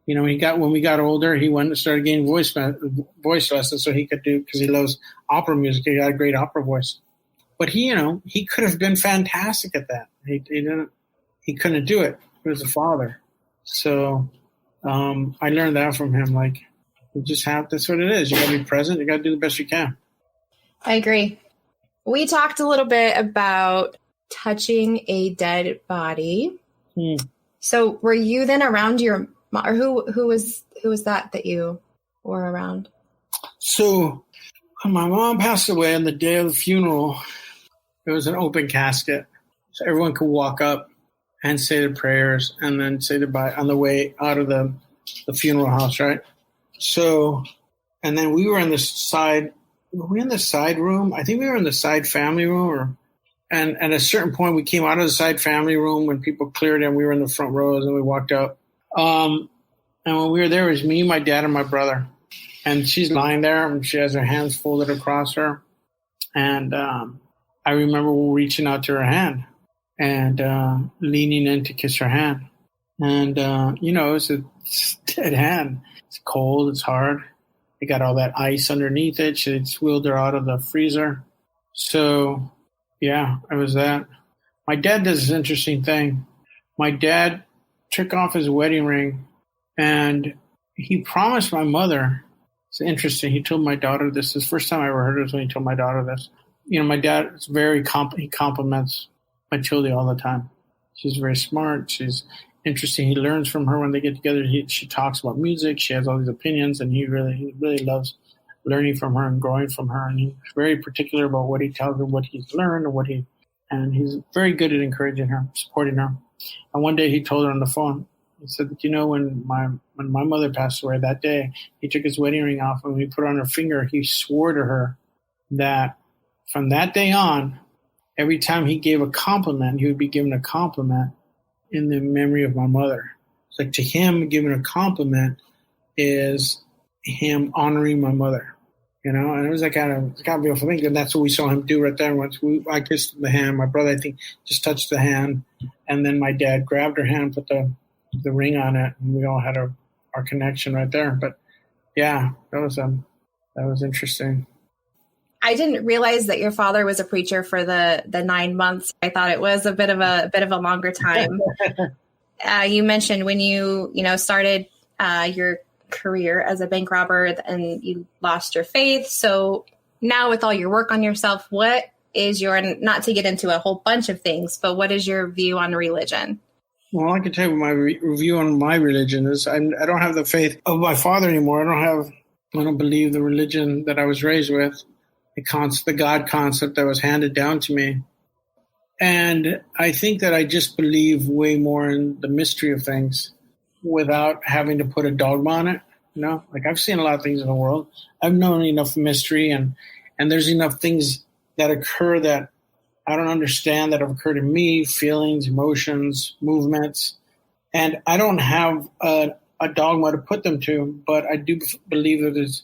When we got older, he went and started getting voice lessons so he could do, because he loves opera music. He got a great opera voice. But he could have been fantastic at that. He didn't. He couldn't do it. He was a father. So I learned that from him. Like, that's what it is. You got to be present. You got to do the best you can. I agree. We talked a little bit about touching a dead body. So were you then around your mom, or who was that you were around? So my mom passed away on the day of the funeral. It was an open casket, so everyone could walk up and say their prayers and then say goodbye on the way out of the funeral house, right? So, and then we were in the side. Were we in the side room? I think we were in the side family room, and at a certain point we came out of the side family room when people cleared and we were in the front rows, and we walked up. And when we were there, it was me, my dad, and my brother. And she's lying there, and she has her hands folded across her. And I remember reaching out to her hand and leaning in to kiss her hand. And, it's a dead hand. It's cold. It's hard. It got all that ice underneath it. She'd wheeled her out of the freezer. So, yeah, it was that. My dad does this interesting thing. My dad took off his wedding ring, and he promised my mother. It's interesting. He told my daughter this. The first time I ever heard it was when he told my daughter this. My dad is he compliments my children all the time. She's very smart. She's interesting. He learns from her when they get together. She talks about music. She has all these opinions, and he really loves learning from her and growing from her. And he's very particular about what he tells her, what he's learned, and he's very good at encouraging her, supporting her. And one day he told her on the phone, he said, you know, when my mother passed away that day, he took his wedding ring off and when he put it on her finger, he swore to her that from that day on, every time he gave a compliment, he would be given a compliment in the memory of my mother. It's like to him, giving a compliment is him honoring my mother, you know? And it was that kind of beautiful thing. And that's what we saw him do right there. Once I kissed the hand, my brother, I think, just touched the hand. And then my dad grabbed her hand, put the ring on it, and we all had our connection right there. But yeah, that was interesting. I didn't realize that your father was a preacher for the 9 months. I thought it was a bit of a longer time. You mentioned when you started your career as a bank robber and you lost your faith. So now with all your work on yourself, what is your, not to get into a whole bunch of things, but what is your view on religion? Well, I can tell you my review on my religion is I don't have the faith of my father anymore. I don't believe the religion that I was raised with, the God concept that was handed down to me. And I think that I just believe way more in the mystery of things without having to put a dogma on it. You know, like I've seen a lot of things in the world. I've known enough mystery and there's enough things that occur that I don't understand that have occurred in me, feelings, emotions, movements. And I don't have a dogma to put them to, but I do believe that there's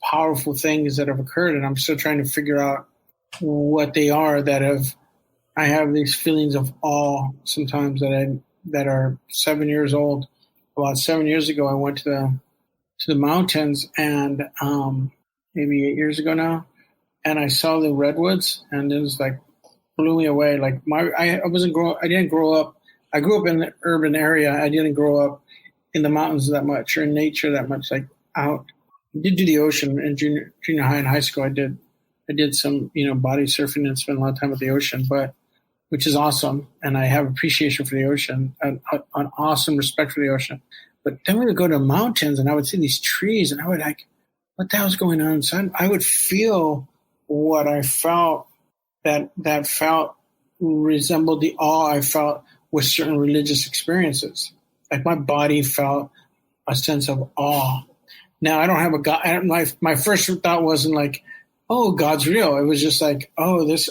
powerful things that have occurred. And I'm still trying to figure out what they are I have these feelings of awe sometimes that are 7 years old. About 7 years ago, I went to the mountains and maybe 8 years ago now, and I saw the redwoods, and it was like blew me away. Like I didn't grow up. I grew up in the urban area. I didn't grow up in the mountains that much or in nature that much. Like out, I did do the ocean in junior high and high school. I did some body surfing and spent a lot of time at the ocean, which is awesome. And I have appreciation for the ocean, an awesome respect for the ocean. But then we would go to mountains and I would see these trees and I would like, what the hell's going on inside? I would feel what I felt that felt resembled the awe I felt with certain religious experiences. Like my body felt a sense of awe. Now I don't have a God. My first thought wasn't like, oh, God's real. It was just like, oh, this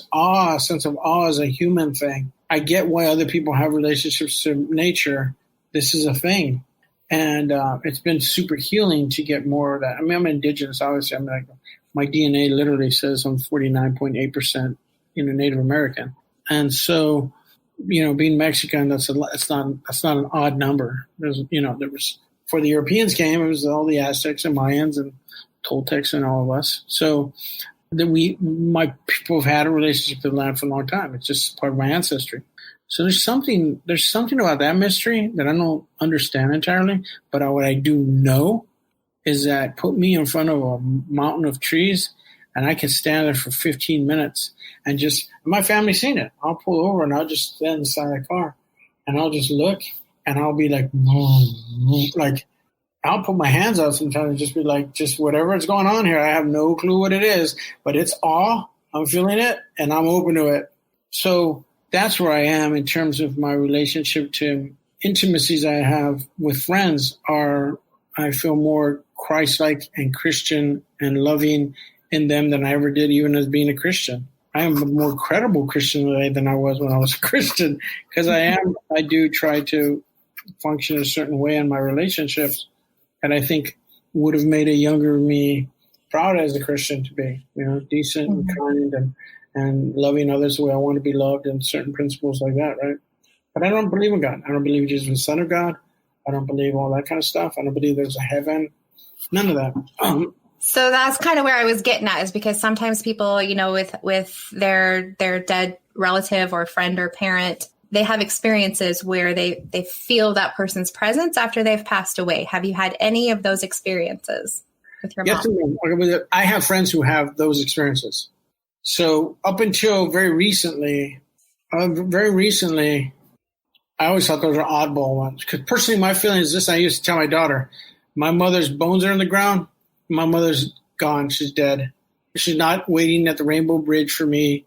sense of awe is a human thing. I get why other people have relationships to nature. This is a thing. And it's been super healing to get more of that. I mean, I'm indigenous, obviously. I'm like, my DNA literally says I'm 49.8% Native American. And so, being Mexican, that's not an odd number. There was, before the Europeans came, it was all the Aztecs and Mayans and Toltecs and all of us. So my people have had a relationship with the land for a long time. It's just part of my ancestry. So there's something about that mystery that I don't understand entirely. But what I do know is that put me in front of a mountain of trees and I can stand there for 15 minutes and my family's seen it. I'll pull over and I'll just stand inside the car and I'll just look and I'll be like, I'll put my hands out sometimes and just be like, just whatever is going on here. I have no clue what it is, but it's awe. I'm feeling it and I'm open to it. So that's where I am in terms of my relationship to intimacies I have with friends I feel more Christ-like and Christian and loving in them than I ever did even as being a Christian. I am a more credible Christian today than I was when I was a Christian because I do try to function a certain way in my relationships. And I think would have made a younger me proud as a Christian to be, decent and kind and loving others the way I want to be loved and certain principles like that, right? But I don't believe in God. I don't believe Jesus was the Son of God. I don't believe all that kind of stuff. I don't believe there's a heaven. None of that. So that's kind of where I was getting at, is because sometimes people, with their dead relative or friend or parent, they have experiences where they feel that person's presence after they've passed away. Have you had any of those experiences with your mom? Yes, I have friends who have those experiences. So up until very recently, I always thought those were oddball ones. Because personally, my feeling is this. I used to tell my daughter, my mother's bones are in the ground. My mother's gone. She's dead. She's not waiting at the Rainbow Bridge for me.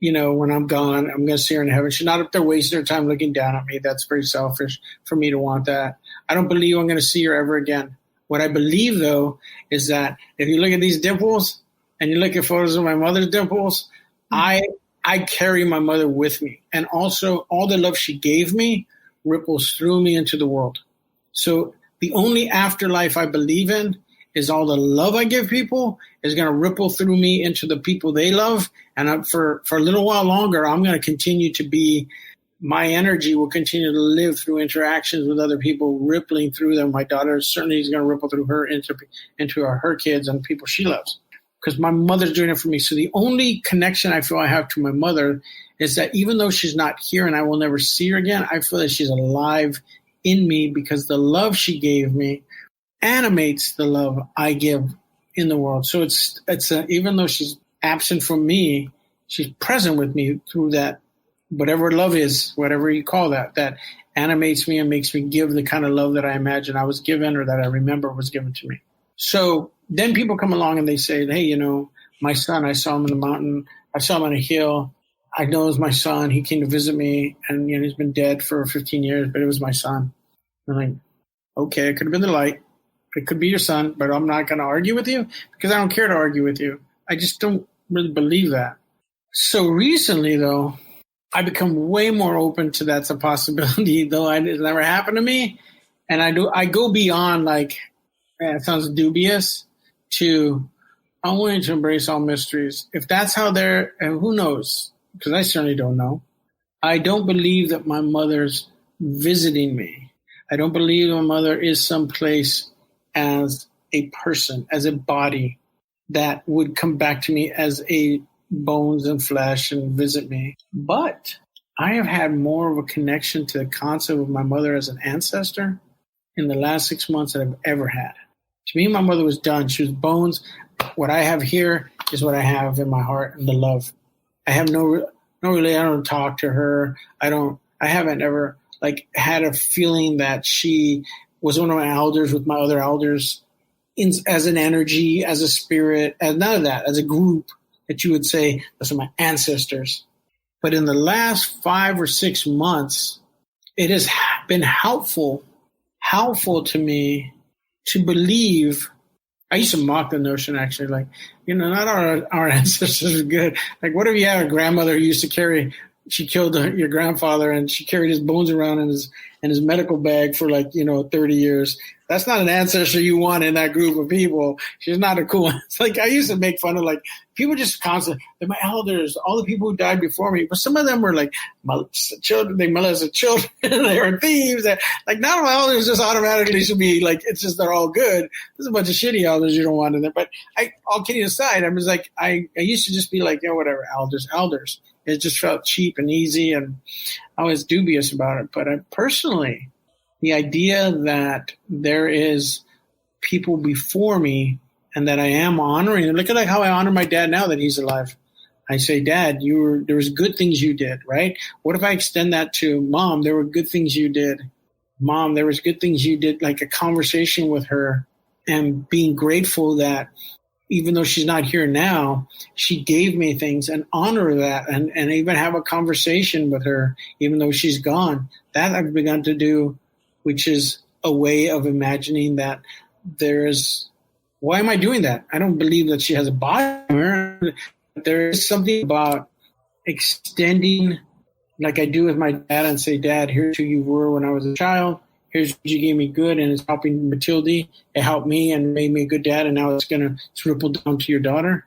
When I'm gone, I'm going to see her in heaven. She's not up there wasting her time looking down at me. That's very selfish for me to want that. I don't believe I'm going to see her ever again. What I believe, though, is that if you look at these dimples and you look at photos of my mother's dimples, I carry my mother with me. And also all the love she gave me ripples through me into the world. So the only afterlife I believe in is all the love I give people is going to ripple through me into the people they love. And for a little while longer, I'm going to continue to be, my energy will continue to live through interactions with other people, rippling through them. My daughter certainly is going to ripple through her into her kids and people she loves, because my mother's doing it for me. So the only connection I feel I have to my mother is that even though she's not here and I will never see her again, I feel that she's alive in me because the love she gave me animates the love I give in the world. So even though she's absent from me, she's present with me through that, whatever love is, whatever you call that animates me and makes me give the kind of love that I imagine I was given or that I remember was given to me. So then people come along and they say, hey, my son, I saw him in the mountain. I saw him on a hill. I know it was my son. He came to visit me and he's been dead for 15 years, but it was my son. I'm like, okay, it could have been the light. It could be your son, but I'm not going to argue with you because I don't care to argue with you. I just don't really believe that. So recently, though, I become way more open to that's a possibility, though it never happened to me. And I go beyond it sounds dubious to I'm willing to embrace all mysteries. If that's how they're, and who knows, because I certainly don't know. I don't believe that my mother's visiting me. I don't believe my mother is someplace as a person, as a body that would come back to me as a bones and flesh and visit me. But I have had more of a connection to the concept of my mother as an ancestor in the last 6 months than I've ever had. To me, my mother was done. She was bones. What I have here is what I have in my heart and the love. I have I don't talk to her. I haven't ever had a feeling that she was one of my elders with my other elders as an energy, as a spirit, as none of that, as a group that you would say, those are my ancestors. But in the last 5 or 6 months, it has been helpful to me to believe. I used to mock the notion, actually, not our ancestors are good. What if you had a grandmother who used to she killed your grandfather and she carried his bones around in his medical bag for 30 years. That's not an ancestor you want in that group of people. She's not a cool one. It's I used to make fun of people just constantly, they're my elders, all the people who died before me. But some of them were children, they molested children, they were thieves. Not all my elders just automatically should be it's just they're all good. There's a bunch of shitty elders you don't want in there. But all kidding aside, I was I used to just be whatever, elders. It just felt cheap and easy, and I was dubious about it. But personally, the idea that there is people before me and that I am honoring, look at how I honor my dad now that he's alive. I say, Dad, there was good things you did, right? What if I extend that to Mom? There were good things you did. Mom, there was good things you did, a conversation with her and being grateful that even though she's not here now, she gave me things, and honor that and even have a conversation with her, even though she's gone. That I've begun to do, which is a way of imagining that why am I doing that? I don't believe that she has a body. There is something about extending, like I do with my dad, and say, Dad, here's who you were when I was a child. Here's what you gave me good, and it's helping Matilde. It helped me and made me a good dad, and now it's going to ripple down to your daughter.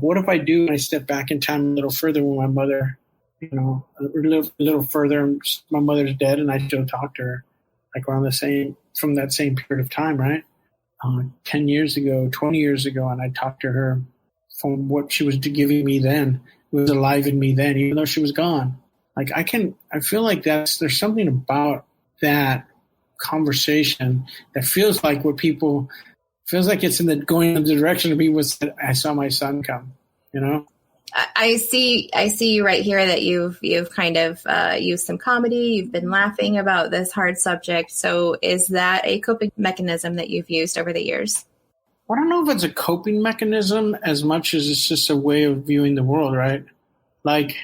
What if I do and I step back in time a little further when my mother, a little further, my mother's dead, and I still talk to her, around from that same period of time, right? 10 years ago, 20 years ago, and I talked to her from what she was giving me then. It was alive in me then, even though she was gone. I feel like there's something about that conversation that feels like it's going in the direction of people said, I saw my son come, I see you right here that you've kind of used some comedy. You've been laughing about this hard subject. So is that a coping mechanism that you've used over the years? I don't know if it's a coping mechanism as much as it's just a way of viewing the world, right? Like,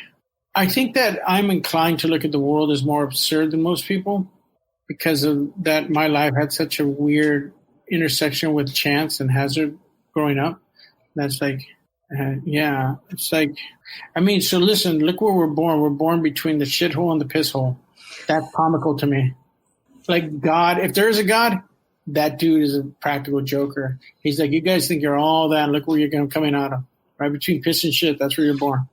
I think that I'm inclined to look at the world as more absurd than most people because of that. My life had such a weird intersection with chance and hazard growing up. That's like, yeah, it's like, I mean, so listen, look where we're born. We're born between the shithole and the piss hole. That's comical to me. Like God, if there is a God, that dude is a practical joker. He's like, you guys think you're all that. Look where you're coming out of. Right between piss and shit. That's where you're born.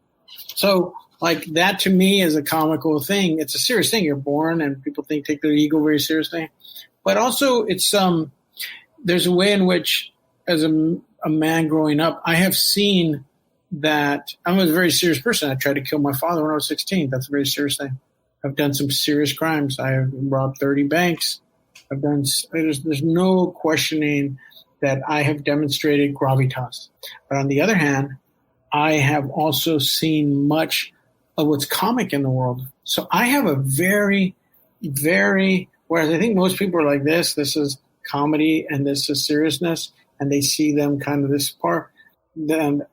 So like that to me is a comical thing. It's a serious thing. You're born and people take their ego very seriously. But also it's, there's a way in which as a man growing up, I have seen that I'm a very serious person. I tried to kill my father when I was 16. That's a very serious thing. I've done some serious crimes. I have robbed 30 banks. There's no questioning that I have demonstrated gravitas. But on the other hand, I have also seen much of what's comic in the world. So I have a very, very, whereas I think most people are like this is comedy and this is seriousness, and they see them kind of this part. Then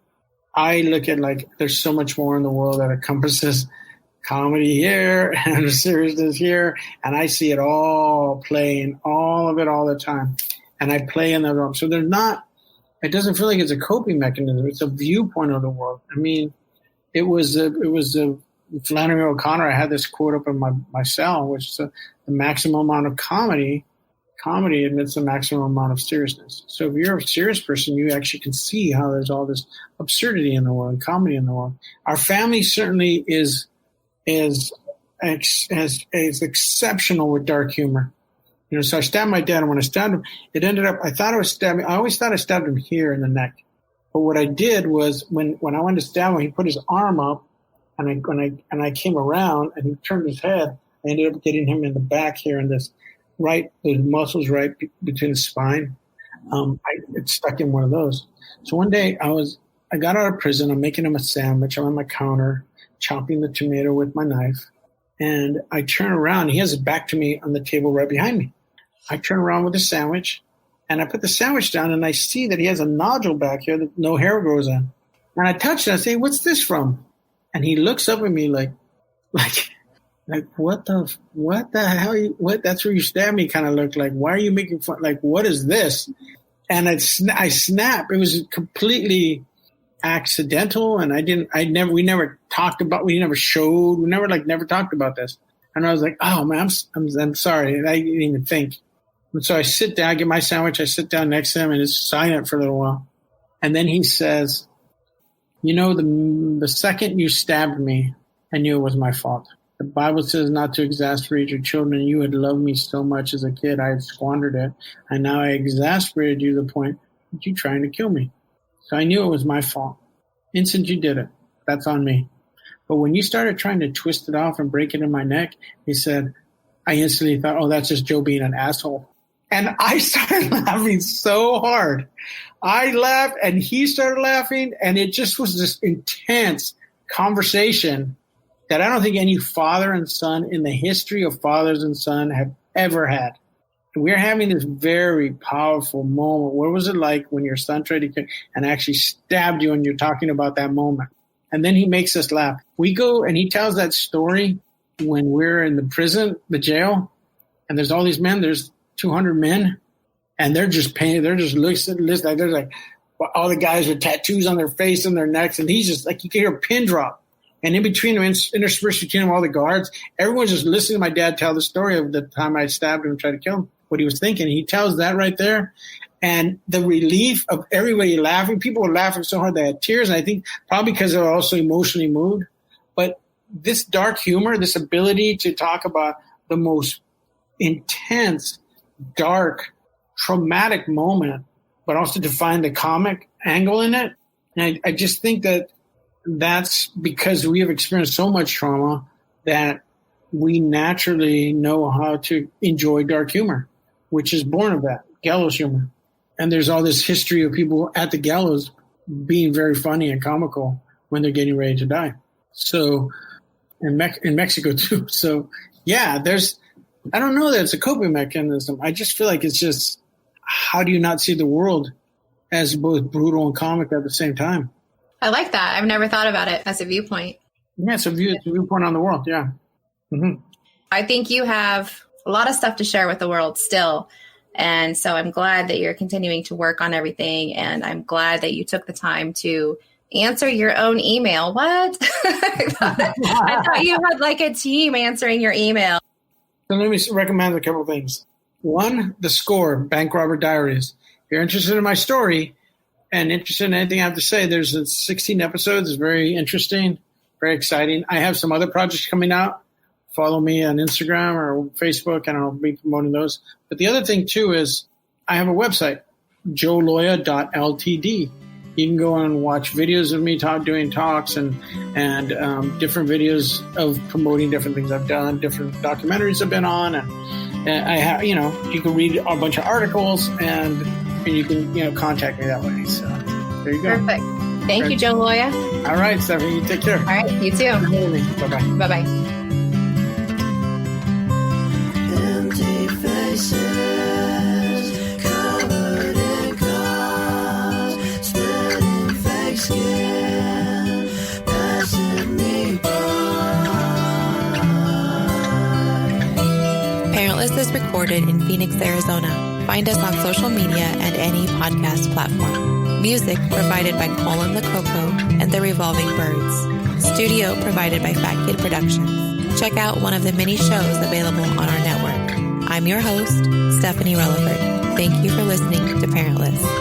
I look at like there's so much more in the world that encompasses comedy here and seriousness here, and I see it all playing, all of it all the time, and I play in the realm. So there's not. It doesn't feel like it's a coping mechanism. It's a viewpoint of the world. I mean, it was Flannery O'Connor. I had this quote up in my cell, which is the maximum amount of comedy. Comedy admits the maximum amount of seriousness. So if you're a serious person, you actually can see how there's all this absurdity in the world and comedy in the world. Our family certainly is exceptional with dark humor. You know, so I stabbed my dad, and when I stabbed him, it ended up, I always thought I stabbed him here in the neck. But what I did was when I wanted to stab him, he put his arm up, and I came around, and he turned his head. I ended up getting him in the back here in this those muscles right between the spine. It stuck in one of those. So one day I got out of prison. I'm making him a sandwich. I'm on my counter, chopping the tomato with my knife. And I turn around. He has his back to me on the table right behind me. I turn around with the sandwich, and I put the sandwich down, and I see that he has a nodule back here that no hair grows in. And I touch it. I say, "What's this from?" And he looks up at me like what the hell? What? That's where you stabbed me. Kind of looked like. Why are you making fun? Like, what is this? And I snap. It was completely accidental, and we never talked about. We never showed. We never talked about this. And I was like, oh man, I'm sorry. I didn't even think. And so I sit down, I get my sandwich, I sit down next to him, and it's silent for a little while. And then he says, you know, the second you stabbed me, I knew it was my fault. The Bible says not to exasperate your children. You had loved me so much as a kid, I had squandered it. And now I exasperated you to the point that you're trying to kill me. So I knew it was my fault. Instant you did it. That's on me. But when you started trying to twist it off and break it in my neck, he said, I instantly thought, oh, that's just Joe being an asshole. And I started laughing so hard. I laughed and he started laughing, and it just was this intense conversation that I don't think any father and son in the history of fathers and son have ever had. And we're having this very powerful moment. What was it like when your son tried to kill and actually stabbed you, and you're talking about that moment? And then he makes us laugh. We go and he tells that story when we're in the prison, the jail, and there's all these men, there's 200 men, and they're just painted, they're just listening, like there's like all the guys with tattoos on their face and their necks, and he's just like, you can hear a pin drop. And in between them, interspersed between them, all the guards, everyone's just listening to my dad tell the story of the time I stabbed him and tried to kill him, what he was thinking. He tells that right there. And the relief of everybody laughing, people were laughing so hard they had tears. And I think probably because they were also emotionally moved. But this dark humor, this ability to talk about the most intense, dark, traumatic moment, but also to find the comic angle in it. And I just think that that's because we have experienced so much trauma that we naturally know how to enjoy dark humor, which is born of that, gallows humor. And there's all this history of people at the gallows being very funny and comical when they're getting ready to die. So, in Mexico too. So, yeah, I don't know that it's a coping mechanism. I just feel like it's just, how do you not see the world as both brutal and comic at the same time? I like that. I've never thought about it as a viewpoint. Yeah, it's a viewpoint on the world. Yeah. Mm-hmm. I think you have a lot of stuff to share with the world still. And so I'm glad that you're continuing to work on everything. And I'm glad that you took the time to answer your own email. What? I thought you had like a team answering your email. So let me recommend a couple of things. One, The Score, Bank Robber Diaries. If you're interested in my story and interested in anything I have to say, there's 16 episodes. It's very interesting, very exciting. I have some other projects coming out. Follow me on Instagram or Facebook, and I'll be promoting those. But the other thing, too, is I have a website, joeloya.ltd. You can go on and watch videos of me doing talks and different videos of promoting different things I've done, different documentaries I've been on. And I have, you can read a bunch of articles and you can, contact me that way. So there you go. Perfect. Thank you, Joe Loya. All right, Stephanie, you take care. All right, you too. Bye-bye. Bye-bye. Empty faces, covered in cars, splitting fake skin, passing me by. Parentless is recorded in Phoenix, Arizona. Find us on social media and any podcast platform. Music provided by Colin the Coco and the Revolving Birds. Studio provided by Fat Kid Productions. Check out one of the many shows available on our network. I'm your host, Stephanie Relaford. Thank you for listening to Parentless.